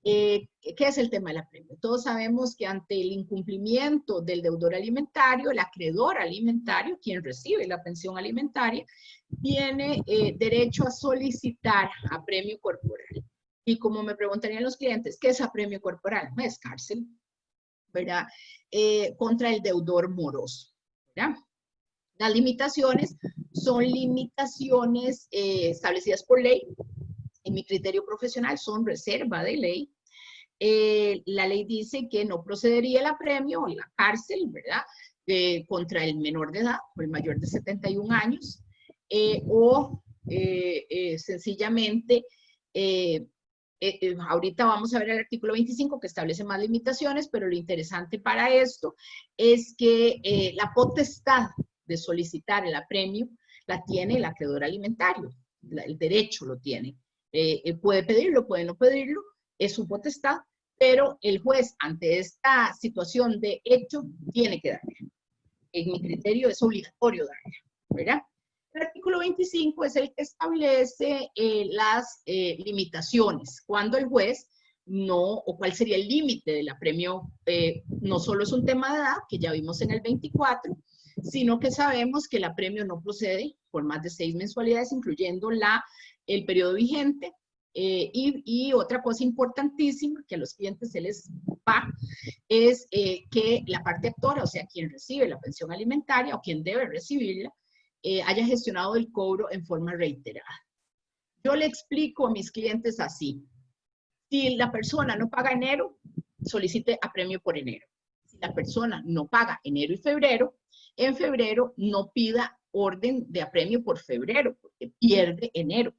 Speaker 2: ¿Qué es el tema del apremio? Todos sabemos que ante el incumplimiento del deudor alimentario, el acreedor alimentario, quien recibe la pensión alimentaria, tiene derecho a solicitar apremio corporal. Y como me preguntarían los clientes, ¿qué es apremio corporal? No es cárcel, ¿verdad? Contra el deudor moroso, ¿verdad? Las limitaciones son limitaciones establecidas por ley. En mi criterio profesional son reserva de ley. La ley dice que no procedería el apremio o la cárcel, ¿verdad? Contra el menor de edad o el mayor de 71 años, sencillamente, ahorita vamos a ver el artículo 25 que establece más limitaciones, pero lo interesante para esto es que la potestad de solicitar el apremio la tiene el acreedor alimentario, el derecho lo tiene. Puede pedirlo, puede no pedirlo, es su potestad, pero el juez ante esta situación de hecho tiene que darle. En mi criterio es obligatorio darle, ¿verdad? El artículo 25 es el que establece las limitaciones, cuando el juez no, o cuál sería el límite del apremio, no solo es un tema de edad, que ya vimos en el 24, sino que sabemos que el apremio no procede por más de 6 mensualidades, incluyendo el periodo vigente, Y otra cosa importantísima que a los clientes se les va es que la parte actora, o sea, quien recibe la pensión alimentaria o quien debe recibirla, haya gestionado el cobro en forma reiterada. Yo le explico a mis clientes así: si la persona no paga enero, solicite apremio por enero. Si la persona no paga enero y febrero, en febrero no pida orden de apremio por febrero, porque pierde enero.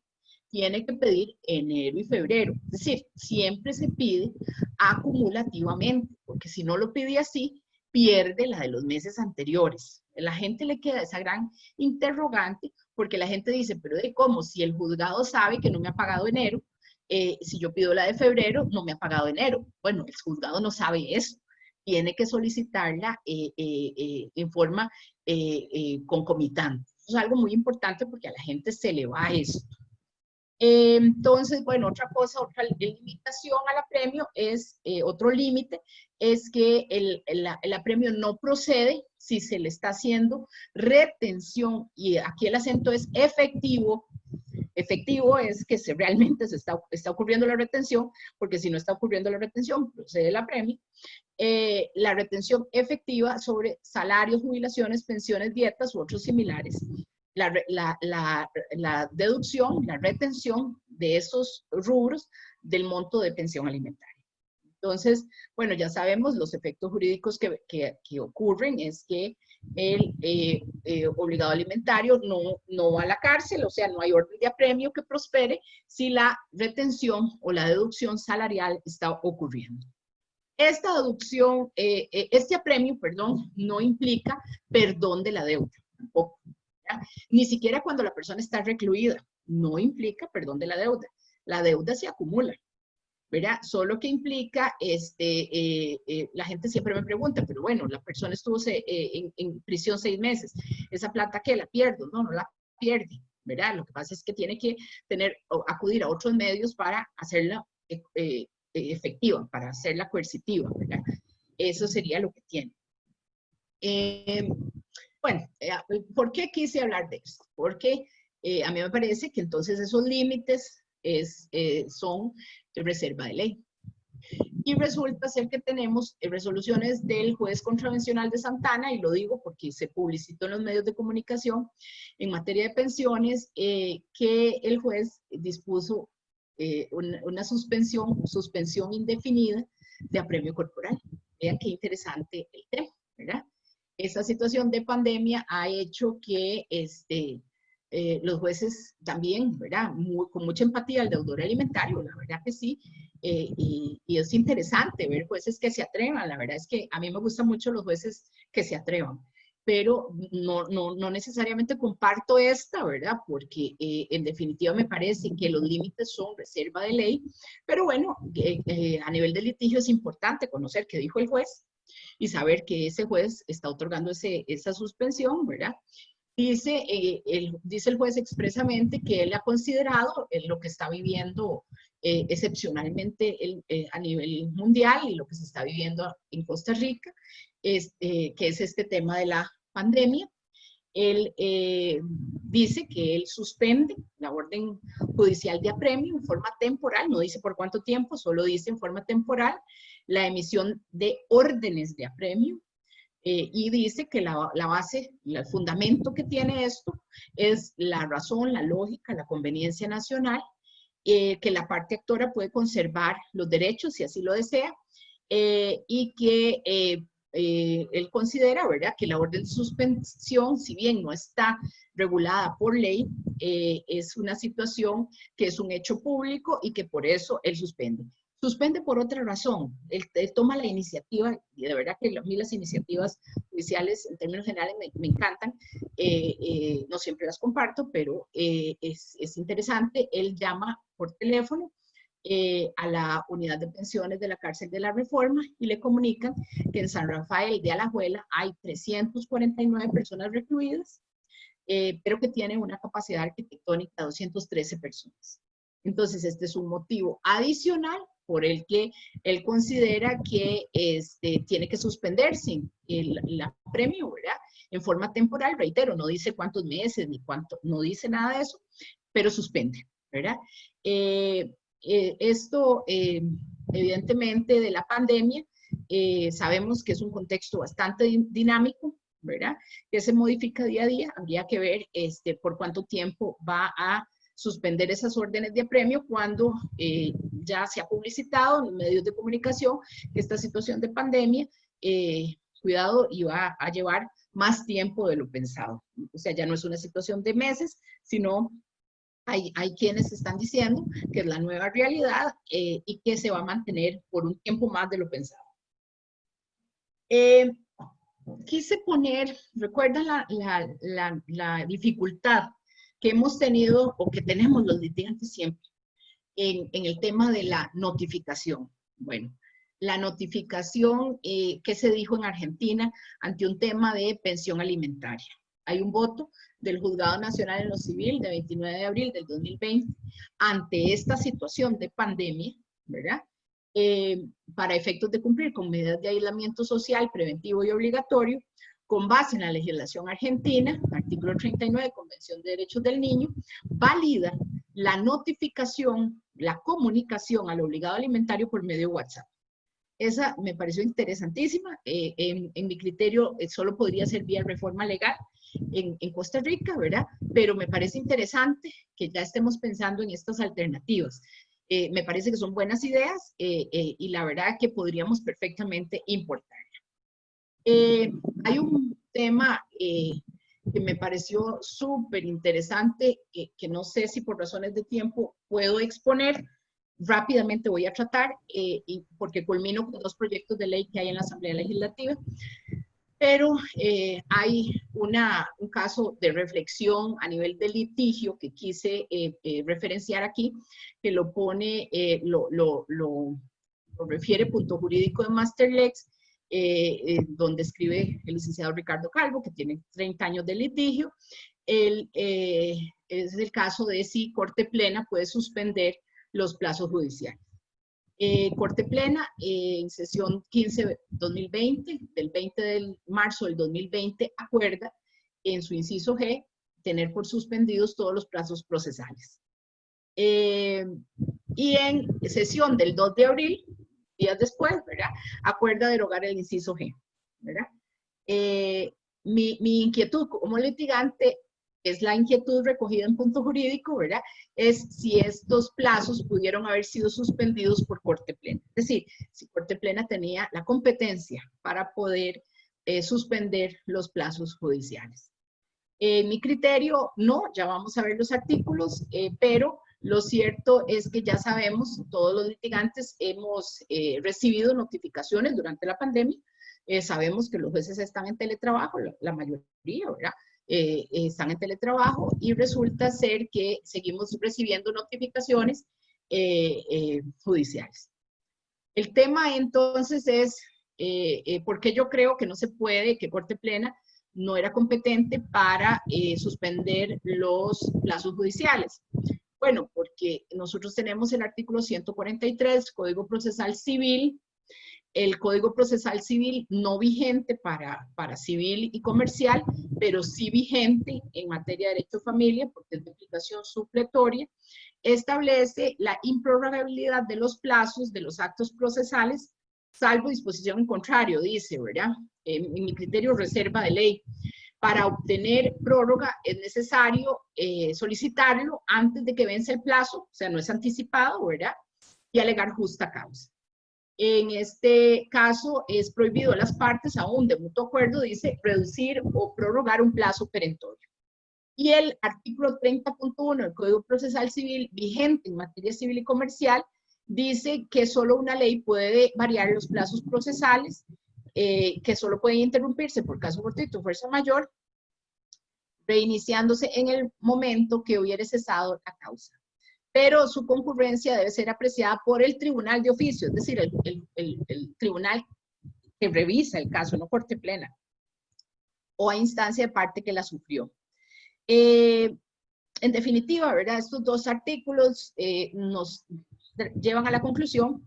Speaker 2: Tiene que pedir enero y febrero. Es decir, siempre se pide acumulativamente, porque si no lo pide así, pierde la de los meses anteriores. A la gente le queda esa gran interrogante, porque la gente dice, pero ¿de cómo? Si el juzgado sabe que no me ha pagado enero, si yo pido la de febrero, no me ha pagado enero. Bueno, el juzgado no sabe eso. Tiene que solicitarla en forma concomitante. Eso es algo muy importante porque a la gente se le va esto. Entonces, bueno, otra cosa, otra limitación al apremio es, otro límite, es que el apremio no procede si se le está haciendo retención, y aquí el acento es efectivo. Efectivo es que realmente está ocurriendo la retención, porque si no está ocurriendo la retención, procede el apremio. La retención efectiva sobre salarios, jubilaciones, pensiones, dietas u otros similares. La deducción, la retención de esos rubros del monto de pensión alimentaria. Entonces, bueno, ya sabemos los efectos jurídicos que ocurren es que el obligado alimentario no va a la cárcel, o sea, no hay orden de apremio que prospere si la retención o la deducción salarial está ocurriendo. Esta deducción, este apremio, perdón, no implica perdón de la deuda, tampoco. ¿Ya? Ni siquiera cuando la persona está recluida, no implica perdón de la deuda. La deuda se acumula, ¿verdad? Solo que implica, la gente siempre me pregunta, pero bueno, la persona estuvo en prisión 6 meses, ¿esa plata qué? ¿La pierdo? No, no la pierde, ¿verdad? Lo que pasa es que tiene que acudir a otros medios para hacerla efectiva, para hacerla coercitiva, ¿verdad? Eso sería lo que tiene. Bueno, ¿por qué quise hablar de esto? Porque a mí me parece que entonces esos límites son reserva de ley. Y resulta ser que tenemos resoluciones del juez contravencional de Santa Ana, y lo digo porque se publicitó en los medios de comunicación en materia de pensiones, que el juez dispuso una suspensión indefinida de apremio corporal. Vean qué interesante el tema, ¿verdad? Esa situación de pandemia ha hecho que los jueces también, ¿verdad? Con mucha empatía al deudor alimentario, la verdad que sí, y es interesante ver jueces que se atrevan. La verdad es que a mí me gustan mucho los jueces que se atrevan, pero no necesariamente comparto esta, ¿verdad? Porque en definitiva me parece que los límites son reserva de ley, pero bueno, a nivel de litigio es importante conocer qué dijo el juez y saber que ese juez está otorgando esa suspensión, ¿verdad? Dice el juez expresamente que él ha considerado lo que está viviendo excepcionalmente a nivel mundial y lo que se está viviendo en Costa Rica, que es este tema de la pandemia. Él dice que él suspende la orden judicial de apremio en forma temporal, no dice por cuánto tiempo, solo dice en forma temporal, la emisión de órdenes de apremio. Y dice que la base, el fundamento que tiene esto es la razón, la lógica, la conveniencia nacional, que la parte actora puede conservar los derechos si así lo desea, y que él considera, ¿verdad?, que la orden de suspensión, si bien no está regulada por ley, es una situación que es un hecho público y que por eso él suspende. Suspende por otra razón. Él toma la iniciativa, y de verdad que a mí las iniciativas judiciales en términos generales me encantan, no siempre las comparto, pero es interesante. Él llama por teléfono a la unidad de pensiones de la cárcel de la Reforma y le comunican que en San Rafael de Alajuela hay 349 personas recluidas, pero que tienen una capacidad arquitectónica de 213 personas. Entonces, este es un motivo adicional por el que él considera que tiene que suspenderse el apremio, ¿verdad? En forma temporal, reitero, no dice cuántos meses ni cuánto, no dice nada de eso, pero suspende, ¿verdad? esto, evidentemente, de la pandemia, sabemos que es un contexto bastante dinámico, ¿verdad? Que se modifica día a día. Habría que ver por cuánto tiempo va a suspender esas órdenes de apremio cuando ya se ha publicitado en los medios de comunicación que esta situación de pandemia, cuidado, iba a llevar más tiempo de lo pensado. O sea, ya no es una situación de meses, sino hay quienes están diciendo que es la nueva realidad y que se va a mantener por un tiempo más de lo pensado. Quise poner, recuerda la dificultad que hemos tenido o que tenemos los litigantes siempre en el tema de la notificación. Bueno, la notificación que se dijo en Argentina ante un tema de pensión alimentaria. Hay un voto del Juzgado Nacional en lo Civil de 29 de abril del 2020 ante esta situación de pandemia, ¿verdad? Para efectos de cumplir con medidas de aislamiento social, preventivo y obligatorio, con base en la legislación argentina, artículo 39, Convención de Derechos del Niño, valida la notificación, la comunicación al obligado alimentario por medio de WhatsApp. Esa me pareció interesantísima. En mi criterio, solo podría ser vía reforma legal en Costa Rica, ¿verdad? Pero me parece interesante que ya estemos pensando en estas alternativas. Me parece que son buenas ideas y la verdad que podríamos perfectamente importarla. Hay un tema que me pareció súper interesante, que no sé si por razones de tiempo puedo exponer. Rápidamente voy a tratar, porque culmino con 2 proyectos de ley que hay en la Asamblea Legislativa, pero hay un caso de reflexión a nivel de litigio que quise referenciar aquí, que lo pone, lo refiere Punto Jurídico de Masterlex, donde escribe el licenciado Ricardo Calvo, que tiene 30 años de litigio. Es el caso de si Corte Plena puede suspender los plazos judiciales. Corte Plena, en sesión 15-2020, del 20 de marzo del 2020, acuerda en su inciso G tener por suspendidos todos los plazos procesales. Y en sesión del 2 de abril, días después, ¿verdad?, acuerda derogar el inciso G, ¿verdad? Mi inquietud como litigante es la inquietud recogida en Punto Jurídico, ¿verdad? Es si estos plazos pudieron haber sido suspendidos por Corte Plena. Es decir, si Corte Plena tenía la competencia para poder suspender los plazos judiciales. Mi criterio, no, ya vamos a ver los artículos, pero lo cierto es que ya sabemos, todos los litigantes hemos recibido notificaciones durante la pandemia, sabemos que los jueces están en teletrabajo, la mayoría, ¿verdad? Están en teletrabajo y resulta ser que seguimos recibiendo notificaciones judiciales. El tema entonces es por qué yo creo que no se puede, que Corte Plena no era competente para suspender los plazos judiciales. Bueno, porque nosotros tenemos el artículo 143, Código Procesal Civil, el Código Procesal Civil no vigente para civil y comercial, pero sí vigente en materia de derecho de familia, porque es de aplicación supletoria, establece la improrrogabilidad de los plazos de los actos procesales, salvo disposición en contrario, dice, ¿verdad? En mi criterio, reserva de ley. Para obtener prórroga es necesario solicitarlo antes de que vence el plazo, o sea, no es anticipado, ¿verdad? Y alegar justa causa. En este caso es prohibido a las partes, aún de mutuo acuerdo, dice, reducir o prorrogar un plazo perentorio. Y el artículo 30.1 del Código Procesal Civil, vigente en materia civil y comercial, dice que solo una ley puede variar los plazos procesales, que solo pueden interrumpirse por caso fortuito o fuerza mayor, reiniciándose en el momento que hubiere cesado la causa. Pero su concurrencia debe ser apreciada por el tribunal de oficio, es decir, el tribunal que revisa el caso, no Corte Plena, o a instancia de parte que la sufrió. En definitiva, ¿verdad?, estos 2 artículos nos llevan a la conclusión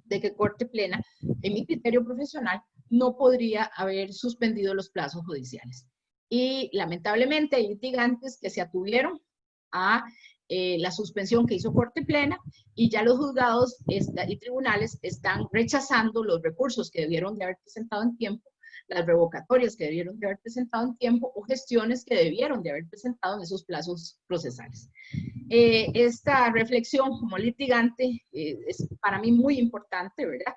Speaker 2: de que Corte Plena, en mi criterio profesional, no podría haber suspendido los plazos judiciales. Y lamentablemente hay litigantes que se atuvieron a la suspensión que hizo Corte Plena, y ya los juzgados y tribunales están rechazando los recursos que debieron de haber presentado en tiempo, las revocatorias que debieron de haber presentado en tiempo o gestiones que debieron de haber presentado en esos plazos procesales. Esta reflexión como litigante es para mí muy importante, ¿verdad?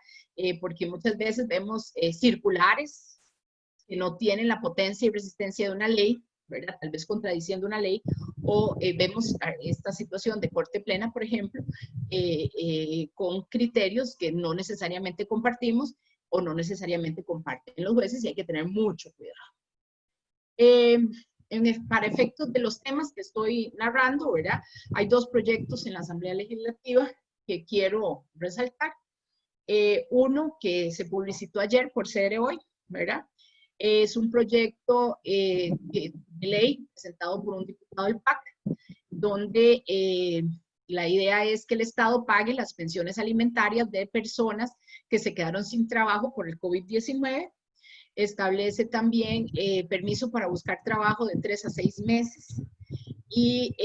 Speaker 2: Porque muchas veces vemos circulares que no tienen la potencia y resistencia de una ley, ¿verdad? Tal vez contradiciendo una ley, o vemos esta situación de Corte Plena, por ejemplo, con criterios que no necesariamente compartimos o no necesariamente comparten los jueces, y hay que tener mucho cuidado. Para efectos de los temas que estoy narrando, ¿verdad? Hay dos proyectos en la Asamblea Legislativa que quiero resaltar. Uno que se publicitó ayer por CR Hoy, ¿verdad? Es un proyecto de ley presentado por un diputado del PAC, donde la idea es que el Estado pague las pensiones alimentarias de personas que se quedaron sin trabajo por el COVID-19. Establece también permiso para buscar trabajo de 3 a 6 meses y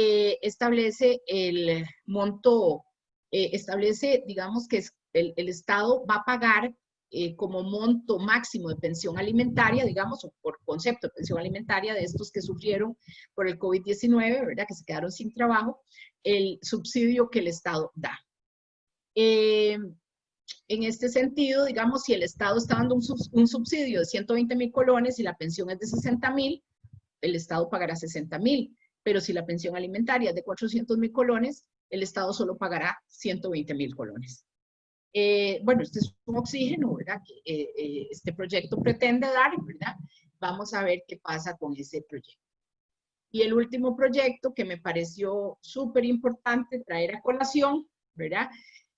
Speaker 2: establece el monto, establece, digamos, que el Estado va a pagar como monto máximo de pensión alimentaria, digamos, o por concepto de pensión alimentaria de estos que sufrieron por el COVID-19, ¿verdad? Que se quedaron sin trabajo, el subsidio que el Estado da. En este sentido, digamos, si el Estado está dando un subsidio de 120,000 colones y la pensión es de 60,000, el Estado pagará 60,000. Pero si la pensión alimentaria es de 400,000 colones, el Estado solo pagará 120,000 colones. Bueno, este es un oxígeno, ¿verdad? Que este proyecto pretende dar, ¿verdad? Vamos a ver qué pasa con ese proyecto. Y el último proyecto que me pareció súper importante traer a colación, ¿verdad?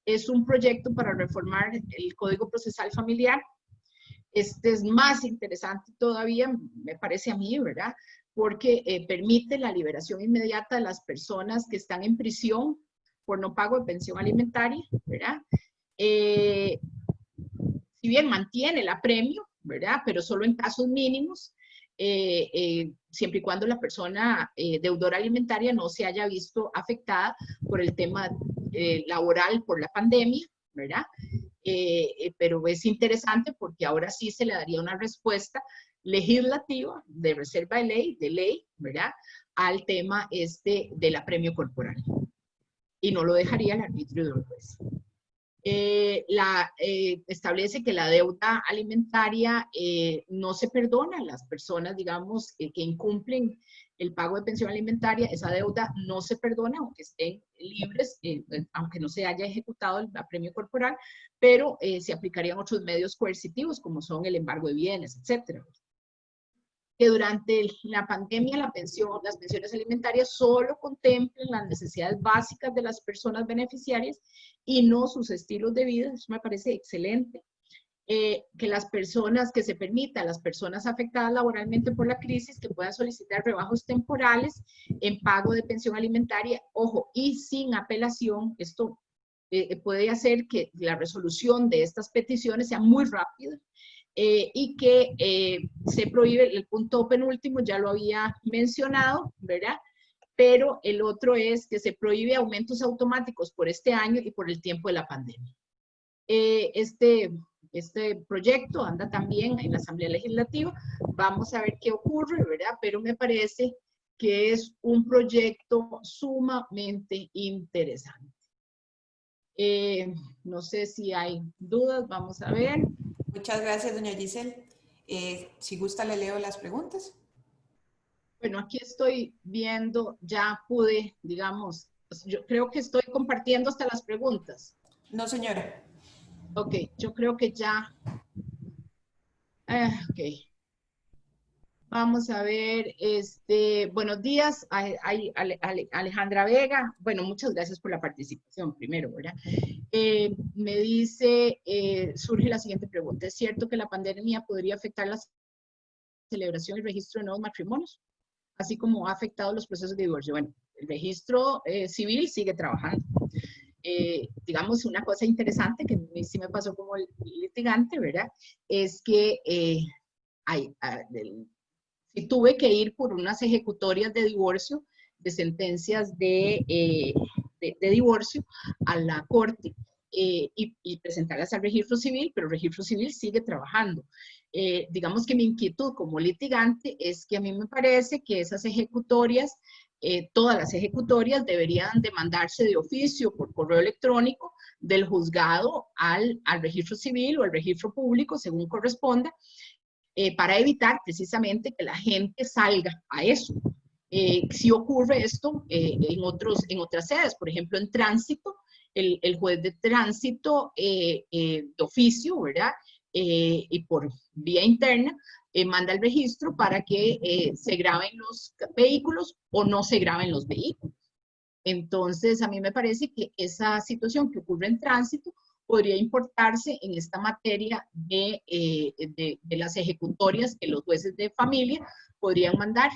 Speaker 2: Es un proyecto para reformar el Código Procesal Familiar. Este es más interesante todavía, me parece a mí, ¿verdad? Porque permite la liberación inmediata de las personas que están en prisión por no pago de pensión alimentaria, ¿verdad? Si bien mantiene el apremio, ¿verdad? Pero solo en casos mínimos, siempre y cuando la persona deudora alimentaria no se haya visto afectada por el tema laboral por la pandemia, ¿verdad? Pero es interesante porque ahora sí se le daría una respuesta legislativa de reserva de ley, ¿verdad? Al tema del apremio corporal. Y no lo dejaría al arbitrio del juez. Establece que la deuda alimentaria no se perdona a las personas, digamos, que incumplen el pago de pensión alimentaria. Esa deuda no se perdona, aunque estén libres, aunque no se haya ejecutado el apremio corporal, pero se aplicarían otros medios coercitivos, como son el embargo de bienes, etcétera. Que durante la pandemia las pensiones alimentarias solo contemplen las necesidades básicas de las personas beneficiarias y no sus estilos de vida. Eso me parece excelente. Que las personas, que se permita a las personas afectadas laboralmente por la crisis que puedan solicitar rebajos temporales en pago de pensión alimentaria, ojo, y sin apelación. Esto puede hacer que la resolución de estas peticiones sea muy rápida. Y que se prohíbe, el punto penúltimo ya lo había mencionado, ¿verdad? Pero el otro es que se prohíbe aumentos automáticos por este año y por el tiempo de la pandemia. Este proyecto anda también en la Asamblea Legislativa, vamos a ver qué ocurre, ¿verdad? Pero me parece que es un proyecto sumamente interesante. No sé si hay dudas, vamos a ver.
Speaker 1: Muchas gracias, doña Giselle. Si gusta, le leo las preguntas.
Speaker 2: Bueno, aquí estoy viendo, ya pude, digamos, yo creo que estoy compartiendo hasta las preguntas.
Speaker 1: No, señora.
Speaker 2: Ok, yo creo que ya. Ok. Vamos a ver, buenos días, Alejandra Vega. Bueno, muchas gracias por la participación primero, ¿verdad? Me dice, surge la siguiente pregunta. ¿Es cierto que la pandemia podría afectar la celebración y registro de nuevos matrimonios, así como ha afectado los procesos de divorcio? Bueno, el registro civil sigue trabajando. Digamos, una cosa interesante que a mí sí me pasó como litigante, ¿verdad? Es que si tuve que ir por unas ejecutorias de divorcio sentencias de divorcio a la corte y presentarlas al registro civil, pero el registro civil sigue trabajando. Digamos que mi inquietud como litigante es que a mí me parece que esas ejecutorias, todas las ejecutorias deberían demandarse de oficio por correo electrónico del juzgado al registro civil o al registro público, según corresponda, para evitar precisamente que la gente salga a eso. Si ocurre esto en otras sedes, por ejemplo, en tránsito, el juez de tránsito de oficio, ¿verdad? Y por vía interna, manda el registro para que se graben los vehículos o no se graben los vehículos. Entonces, a mí me parece que esa situación que ocurre en tránsito podría importarse en esta materia de las ejecutorias que los jueces de familia podrían mandar,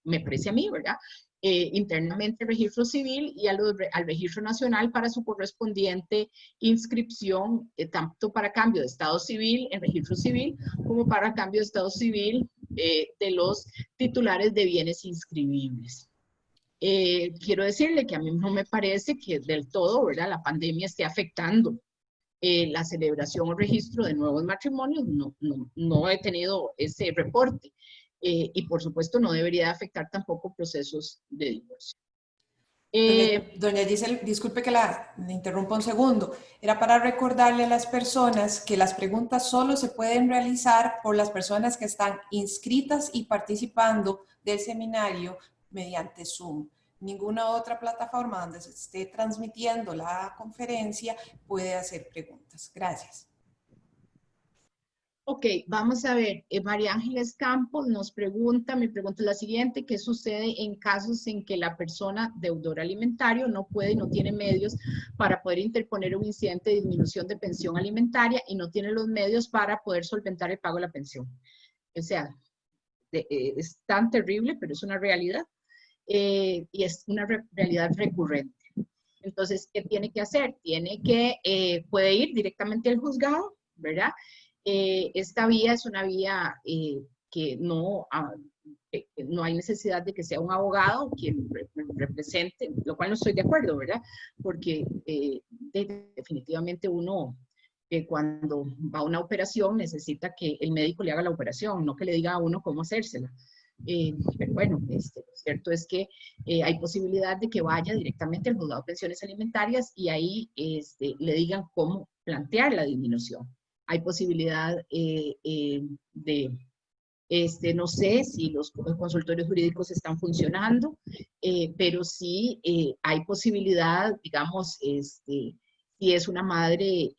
Speaker 2: me parece a mí, ¿verdad? Internamente al registro civil y al registro nacional para su correspondiente inscripción, tanto para cambio de estado civil en registro civil como para cambio de estado civil de los titulares de bienes inscribibles. Quiero decirle que a mí no me parece que del todo, ¿verdad?, la pandemia esté afectando la celebración o registro de nuevos matrimonios. No he tenido ese reporte. Y por supuesto no debería afectar tampoco procesos de divorcio.
Speaker 1: Doña Giselle, disculpe que la interrumpa un segundo. Era para recordarle a las personas que las preguntas solo se pueden realizar por las personas que están inscritas y participando del seminario mediante Zoom. Ninguna otra plataforma donde se esté transmitiendo la conferencia puede hacer preguntas. Gracias.
Speaker 2: Ok, vamos a ver. María Ángeles Campos nos pregunta, mi pregunta es la siguiente: ¿qué sucede en casos en que la persona deudor alimentario no puede y no tiene medios para poder interponer un incidente de disminución de pensión alimentaria y no tiene los medios para poder solventar el pago de la pensión? O sea, es tan terrible, pero es una realidad. Y es una realidad recurrente. Entonces, ¿qué tiene que hacer? Puede ir directamente al juzgado, ¿verdad? Esta vía es una vía que no hay necesidad de que sea un abogado quien represente, lo cual no estoy de acuerdo, ¿verdad? Porque definitivamente uno, cuando va a una operación, necesita que el médico le haga la operación, no que le diga a uno cómo hacérsela. Pero bueno, lo cierto es que hay posibilidad de que vaya directamente al juzgado de pensiones alimentarias y ahí le digan cómo plantear la disminución. Hay posibilidad no sé si los consultorios jurídicos están funcionando, pero sí hay posibilidad, digamos, si es una madre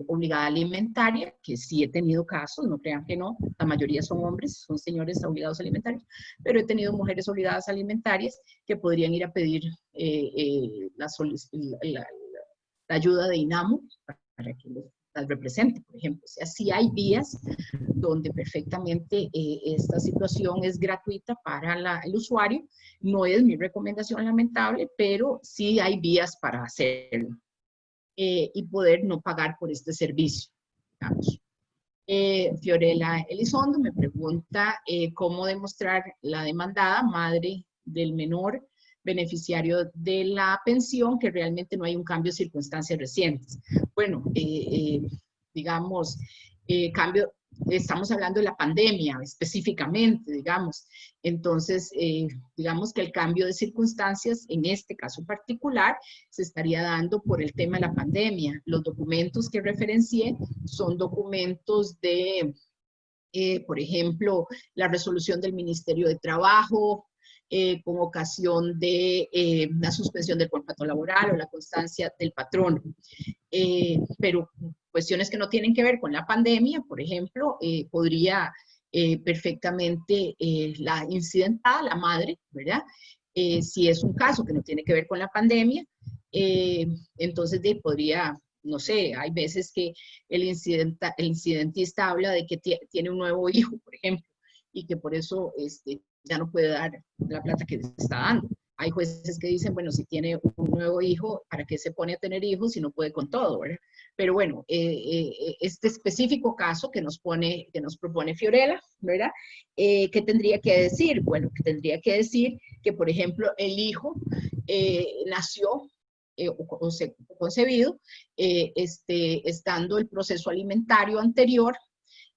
Speaker 2: obligada alimentaria, que sí he tenido casos, no crean que no, la mayoría son hombres, son señores obligados alimentarios, pero he tenido mujeres obligadas alimentarias que podrían ir a pedir la ayuda de INAMU para que las represente, por ejemplo. O sea, sí hay vías donde perfectamente esta situación es gratuita para el usuario. No es mi recomendación, lamentable, pero sí hay vías para hacerlo y poder no pagar por este servicio, digamos. Fiorella Elizondo me pregunta cómo demostrar la demandada, madre del menor beneficiario de la pensión, que realmente no hay un cambio de circunstancias recientes. Bueno, digamos, estamos hablando de la pandemia específicamente, digamos. Entonces, digamos que el cambio de circunstancias, en este caso particular, se estaría dando por el tema de la pandemia. Los documentos que referencié son documentos de, por ejemplo, la resolución del Ministerio de Trabajo, con ocasión de la suspensión del contrato laboral o la constancia del patrono. Pero cuestiones que no tienen que ver con la pandemia, por ejemplo, podría perfectamente la incidentada, la madre, ¿verdad? Si es un caso que no tiene que ver con la pandemia, entonces podría, no sé, hay veces que el incidentista habla de que tiene un nuevo hijo, por ejemplo, y que por eso ya no puede dar la plata que le está dando. Hay jueces que dicen, bueno, si tiene un nuevo hijo, ¿para qué se pone a tener hijos si no puede con todo, ¿verdad? Pero bueno, este específico caso que nos propone Fiorella, ¿verdad? ¿Qué tendría que decir? Bueno, que tendría que decir que, por ejemplo, el hijo nació o concebido estando el proceso alimentario anterior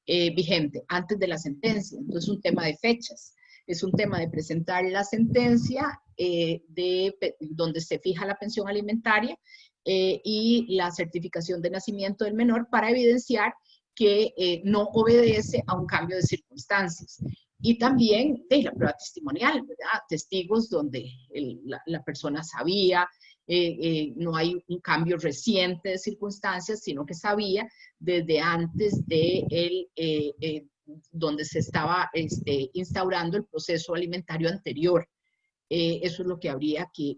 Speaker 2: vigente, antes de la sentencia. Entonces, es un tema de fechas. Es un tema de presentar la sentencia donde se fija la pensión alimentaria y la certificación de nacimiento del menor para evidenciar que no obedece a un cambio de circunstancias. Y también de la prueba testimonial, ¿verdad? Testigos donde la persona sabía, no hay un cambio reciente de circunstancias, sino que sabía desde antes de donde se estaba instaurando el proceso alimentario anterior. Eso es lo que habría que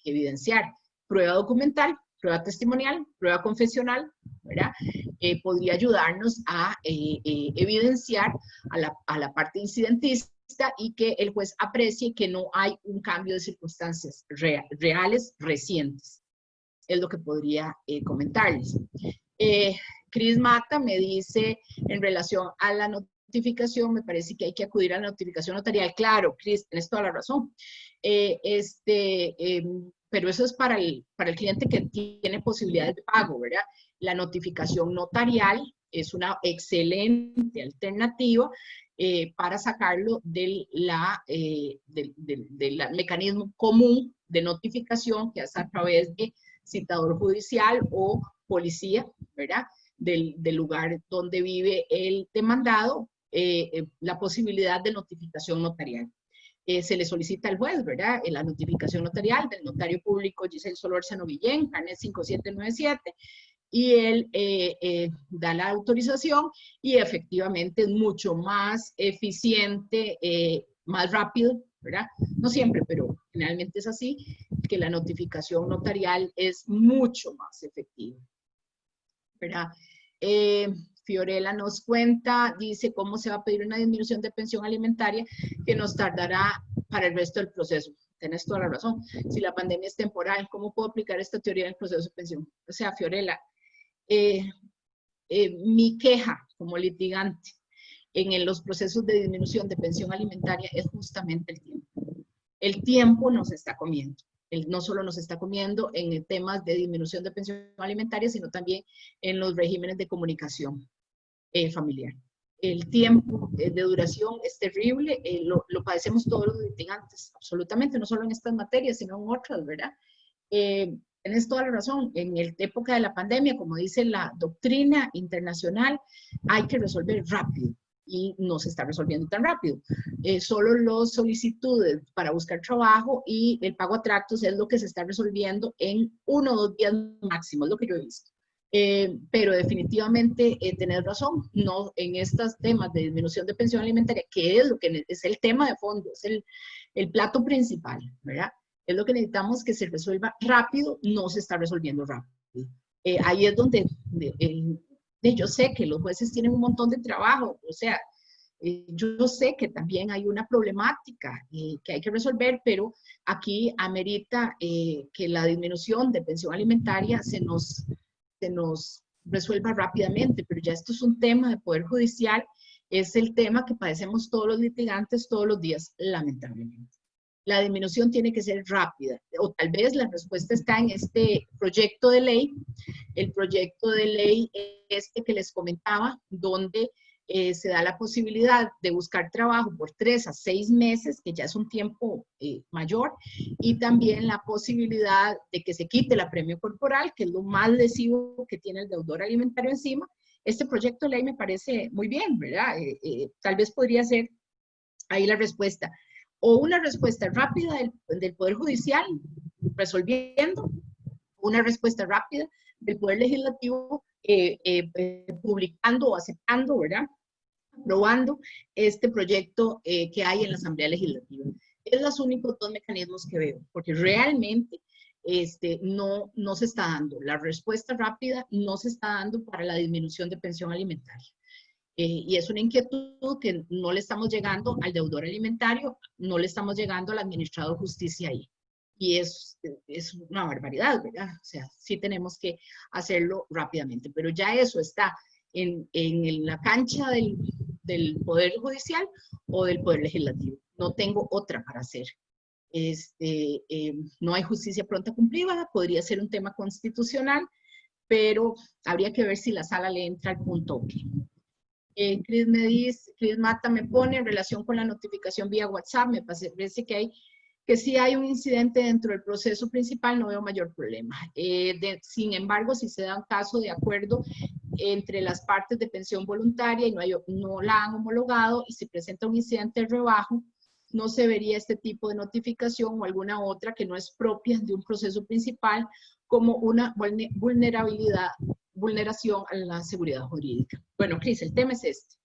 Speaker 2: evidenciar. Prueba documental, prueba testimonial, prueba confesional, ¿verdad? Podría ayudarnos a evidenciar a la parte incidentista y que el juez aprecie que no hay un cambio de circunstancias reales recientes. Es lo que podría comentarles. Cris Mata me dice en relación a la notificación, me parece que hay que acudir a la notificación notarial. Claro, Cris, tienes toda la razón. Pero eso es para el cliente que tiene posibilidades de pago, ¿verdad? La notificación notarial es una excelente alternativa para sacarlo del mecanismo común de notificación que es a través de citador judicial o policía, ¿verdad? Del lugar donde vive el demandado, la posibilidad de notificación notarial. Se le solicita al juez, ¿verdad? La notificación notarial del notario público Giselle Solórzano Villén, carnet 5797, y él da la autorización y efectivamente es mucho más eficiente, más rápido, ¿verdad? No siempre, pero generalmente es así, que la notificación notarial es mucho más efectiva, ¿verdad? Fiorella nos cuenta, dice, ¿cómo se va a pedir una disminución de pensión alimentaria que nos tardará para el resto del proceso? Tienes toda la razón. Si la pandemia es temporal, ¿cómo puedo aplicar esta teoría en el proceso de pensión? O sea, Fiorella, mi queja como litigante en los procesos de disminución de pensión alimentaria es justamente el tiempo. El tiempo nos está comiendo. No solo nos está comiendo en temas de disminución de pensión alimentaria, sino también en los regímenes de comunicación familiar. El tiempo de duración es terrible, lo padecemos todos los litigantes, absolutamente, no solo en estas materias, sino en otras, ¿verdad? Tienes toda la razón, en la época de la pandemia, como dice la doctrina internacional, hay que resolver rápido y no se está resolviendo tan rápido. Solo las solicitudes para buscar trabajo y el pago a tractos es lo que se está resolviendo en 1 o 2 días máximo, es lo que yo he visto. Pero definitivamente tenés razón, no en estos temas de disminución de pensión alimentaria, que es lo que es el tema de fondo, es el plato principal, ¿verdad? Es lo que necesitamos que se resuelva rápido, no se está resolviendo rápido. Ahí es donde yo sé que los jueces tienen un montón de trabajo, o sea, yo sé que también hay una problemática que hay que resolver, pero aquí amerita que la disminución de pensión alimentaria se nos resuelva rápidamente, pero ya esto es un tema de Poder Judicial, es el tema que padecemos todos los litigantes todos los días, lamentablemente. La disminución tiene que ser rápida, o tal vez la respuesta está en este proyecto de ley, el proyecto de ley que les comentaba, donde se da la posibilidad de buscar trabajo por 3 a 6 meses, que ya es un tiempo mayor, y también la posibilidad de que se quite la premio corporal, que es lo más lesivo que tiene el deudor alimentario encima. Este proyecto de ley me parece muy bien, ¿verdad? Tal vez podría ser ahí la respuesta. O una respuesta rápida del Poder Judicial resolviendo, una respuesta rápida del Poder Legislativo publicando o aceptando, ¿verdad? Aprobando este proyecto que hay en la Asamblea Legislativa. Es los únicos 2 mecanismos que veo, porque realmente no se está dando. La respuesta rápida no se está dando para la disminución de pensión alimentaria. Y es una inquietud que no le estamos llegando al deudor alimentario, no le estamos llegando al administrador de justicia ahí. Y es una barbaridad, ¿verdad? O sea, sí tenemos que hacerlo rápidamente, pero ya eso está en la cancha del Poder Judicial o del Poder Legislativo. No tengo otra para hacer. No hay justicia pronta cumplida, podría ser un tema constitucional, pero habría que ver si la sala le entra al punto OK. Cris Mata me pone en relación con la notificación vía WhatsApp, me parece que si hay un incidente dentro del proceso principal, no veo mayor problema. Sin embargo, si se da un caso de acuerdo entre las partes de pensión voluntaria y no la han homologado y se presenta un incidente de rebajo, no se vería este tipo de notificación o alguna otra que no es propia de un proceso principal como una vulneración a la seguridad jurídica. Bueno, Cris, el tema es este.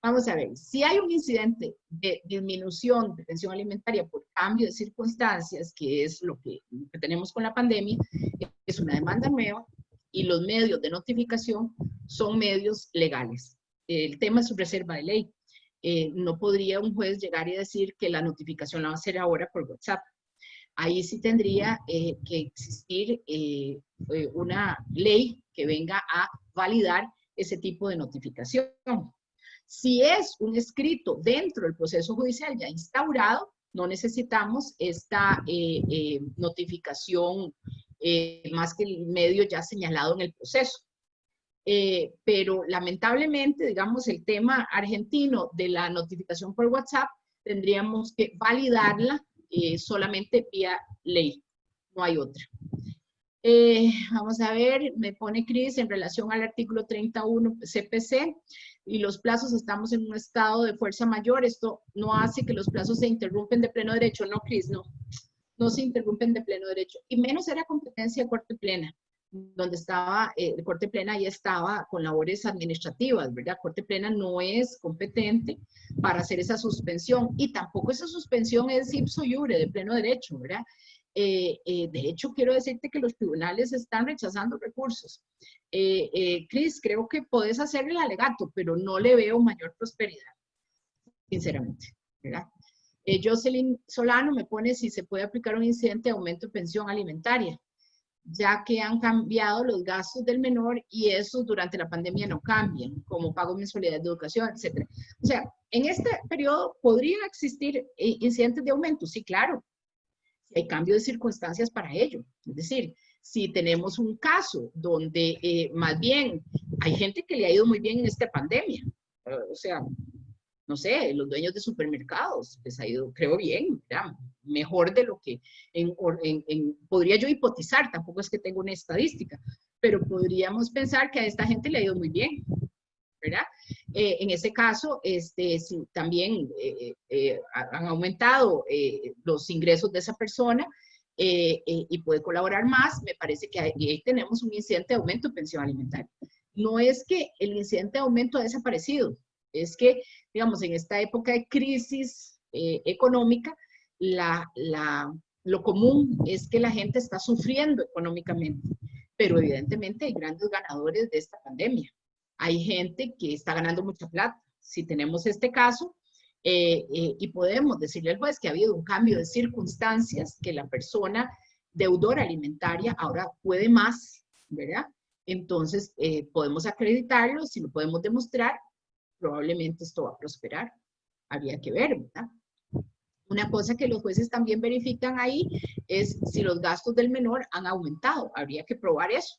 Speaker 2: Vamos a ver, si hay un incidente de disminución de pensión alimentaria por cambio de circunstancias, que es lo que tenemos con la pandemia, es una demanda nueva y los medios de notificación son medios legales. El tema es su reserva de ley. No podría un juez llegar y decir que la notificación la va a hacer ahora por WhatsApp. Ahí sí tendría que existir una ley que venga a validar ese tipo de notificación. Si es un escrito dentro del proceso judicial ya instaurado, no necesitamos esta notificación más que el medio ya señalado en el proceso. Pero lamentablemente, digamos, el tema argentino de la notificación por WhatsApp, tendríamos que validarla solamente vía ley, no hay otra. Vamos a ver, me pone Cris en relación al artículo 31 CPC y los plazos, estamos en un estado de fuerza mayor, esto no hace que los plazos se interrumpen de pleno derecho, no Cris, no se interrumpen de pleno derecho, y menos era competencia de Corte Plena, donde estaba, Corte Plena ya estaba con labores administrativas, ¿verdad? Corte Plena no es competente para hacer esa suspensión, y tampoco esa suspensión es ipso iure, de pleno derecho, ¿verdad? De hecho, quiero decirte que los tribunales están rechazando recursos. Cris, creo que podés hacer el alegato, pero no le veo mayor prosperidad, sinceramente, ¿verdad? Jocelyn Solano me pone si se puede aplicar un incidente de aumento de pensión alimentaria, ya que han cambiado los gastos del menor y eso durante la pandemia no cambian, como pago de mensualidades de educación, etc. O sea, en este periodo podrían existir incidentes de aumento, sí, claro, si hay cambio de circunstancias para ello. Es decir, si tenemos un caso donde más bien hay gente que le ha ido muy bien en esta pandemia, o sea, no sé, los dueños de supermercados, les ha ido, creo bien, ¿verdad? Mejor de lo que podría yo hipotizar, tampoco es que tengo una estadística, pero podríamos pensar que a esta gente le ha ido muy bien, ¿verdad? En ese caso, si también han aumentado los ingresos de esa persona y puede colaborar más, me parece que ahí tenemos un incidente de aumento de pensión alimentaria. No es que el incidente de aumento ha desaparecido, es que, digamos, en esta época de crisis económica, lo común es que la gente está sufriendo económicamente, pero evidentemente hay grandes ganadores de esta pandemia. Hay gente que está ganando mucha plata. Si tenemos este caso y podemos decirle al juez que ha habido un cambio de circunstancias, que la persona deudora alimentaria ahora puede más, ¿verdad? Entonces podemos acreditarlo, si lo podemos demostrar, probablemente esto va a prosperar. Habría que ver, ¿verdad? Una cosa que los jueces también verifican ahí es si los gastos del menor han aumentado. Habría que probar eso.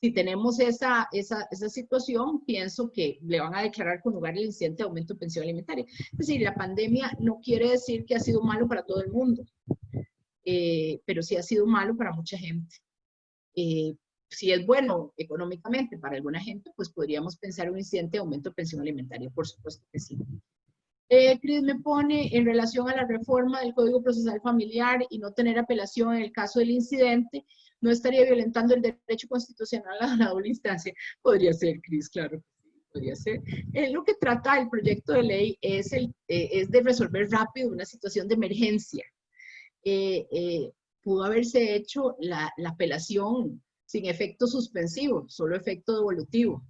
Speaker 2: Si tenemos esa situación, pienso que le van a declarar con lugar el incidente de aumento de pensión alimentaria. Es decir, la pandemia no quiere decir que ha sido malo para todo el mundo, pero sí ha sido malo para mucha gente. Si es bueno económicamente para alguna gente, pues podríamos pensar un incidente de aumento de pensión alimentaria, por supuesto que sí. Cris me pone en relación a la reforma del Código Procesal Familiar y no tener apelación en el caso del incidente, ¿no estaría violentando el derecho constitucional a la doble instancia? Podría ser, Cris, claro, podría ser. Lo que trata el proyecto de ley es de resolver rápido una situación de emergencia. Pudo haberse hecho la apelación sin efecto suspensivo, solo efecto devolutivo.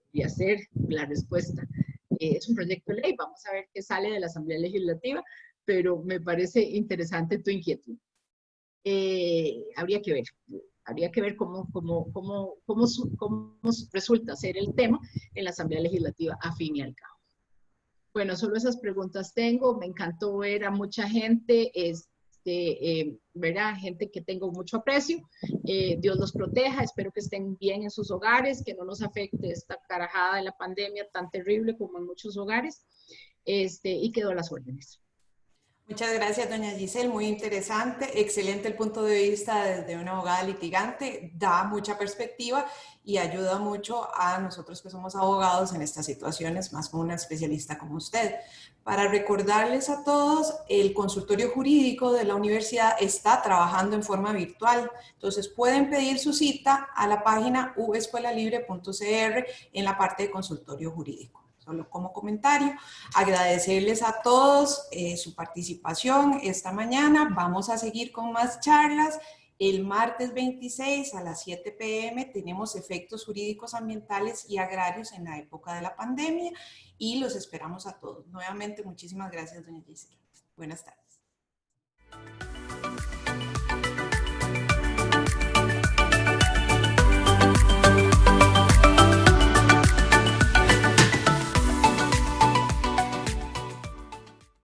Speaker 2: Podría ser la respuesta. Es un proyecto de ley, vamos a ver qué sale de la Asamblea Legislativa, pero me parece interesante tu inquietud. habría que ver cómo resulta ser el tema en la Asamblea Legislativa a fin y al cabo. Bueno, solo esas preguntas tengo. Me encantó ver a mucha gente, ¿verdad? Gente que tengo mucho aprecio. Dios los proteja. Espero que estén bien en sus hogares, que no nos afecte esta carajada de la pandemia tan terrible como en muchos hogares. Y quedo a las órdenes.
Speaker 1: Muchas gracias, doña Giselle, muy interesante, excelente el punto de vista desde una abogada litigante, da mucha perspectiva y ayuda mucho a nosotros que somos abogados en estas situaciones, más como una especialista como usted. Para recordarles a todos, el consultorio jurídico de la universidad está trabajando en forma virtual, entonces pueden pedir su cita a la página uescuelalibre.cr en la parte de consultorio jurídico. Solo como comentario, agradecerles a todos su participación esta mañana. Vamos a seguir con más charlas. El martes 26 a las 7 p.m. tenemos efectos jurídicos ambientales y agrarios en la época de la pandemia y los esperamos a todos. Nuevamente, muchísimas gracias, doña Gisela. Buenas tardes.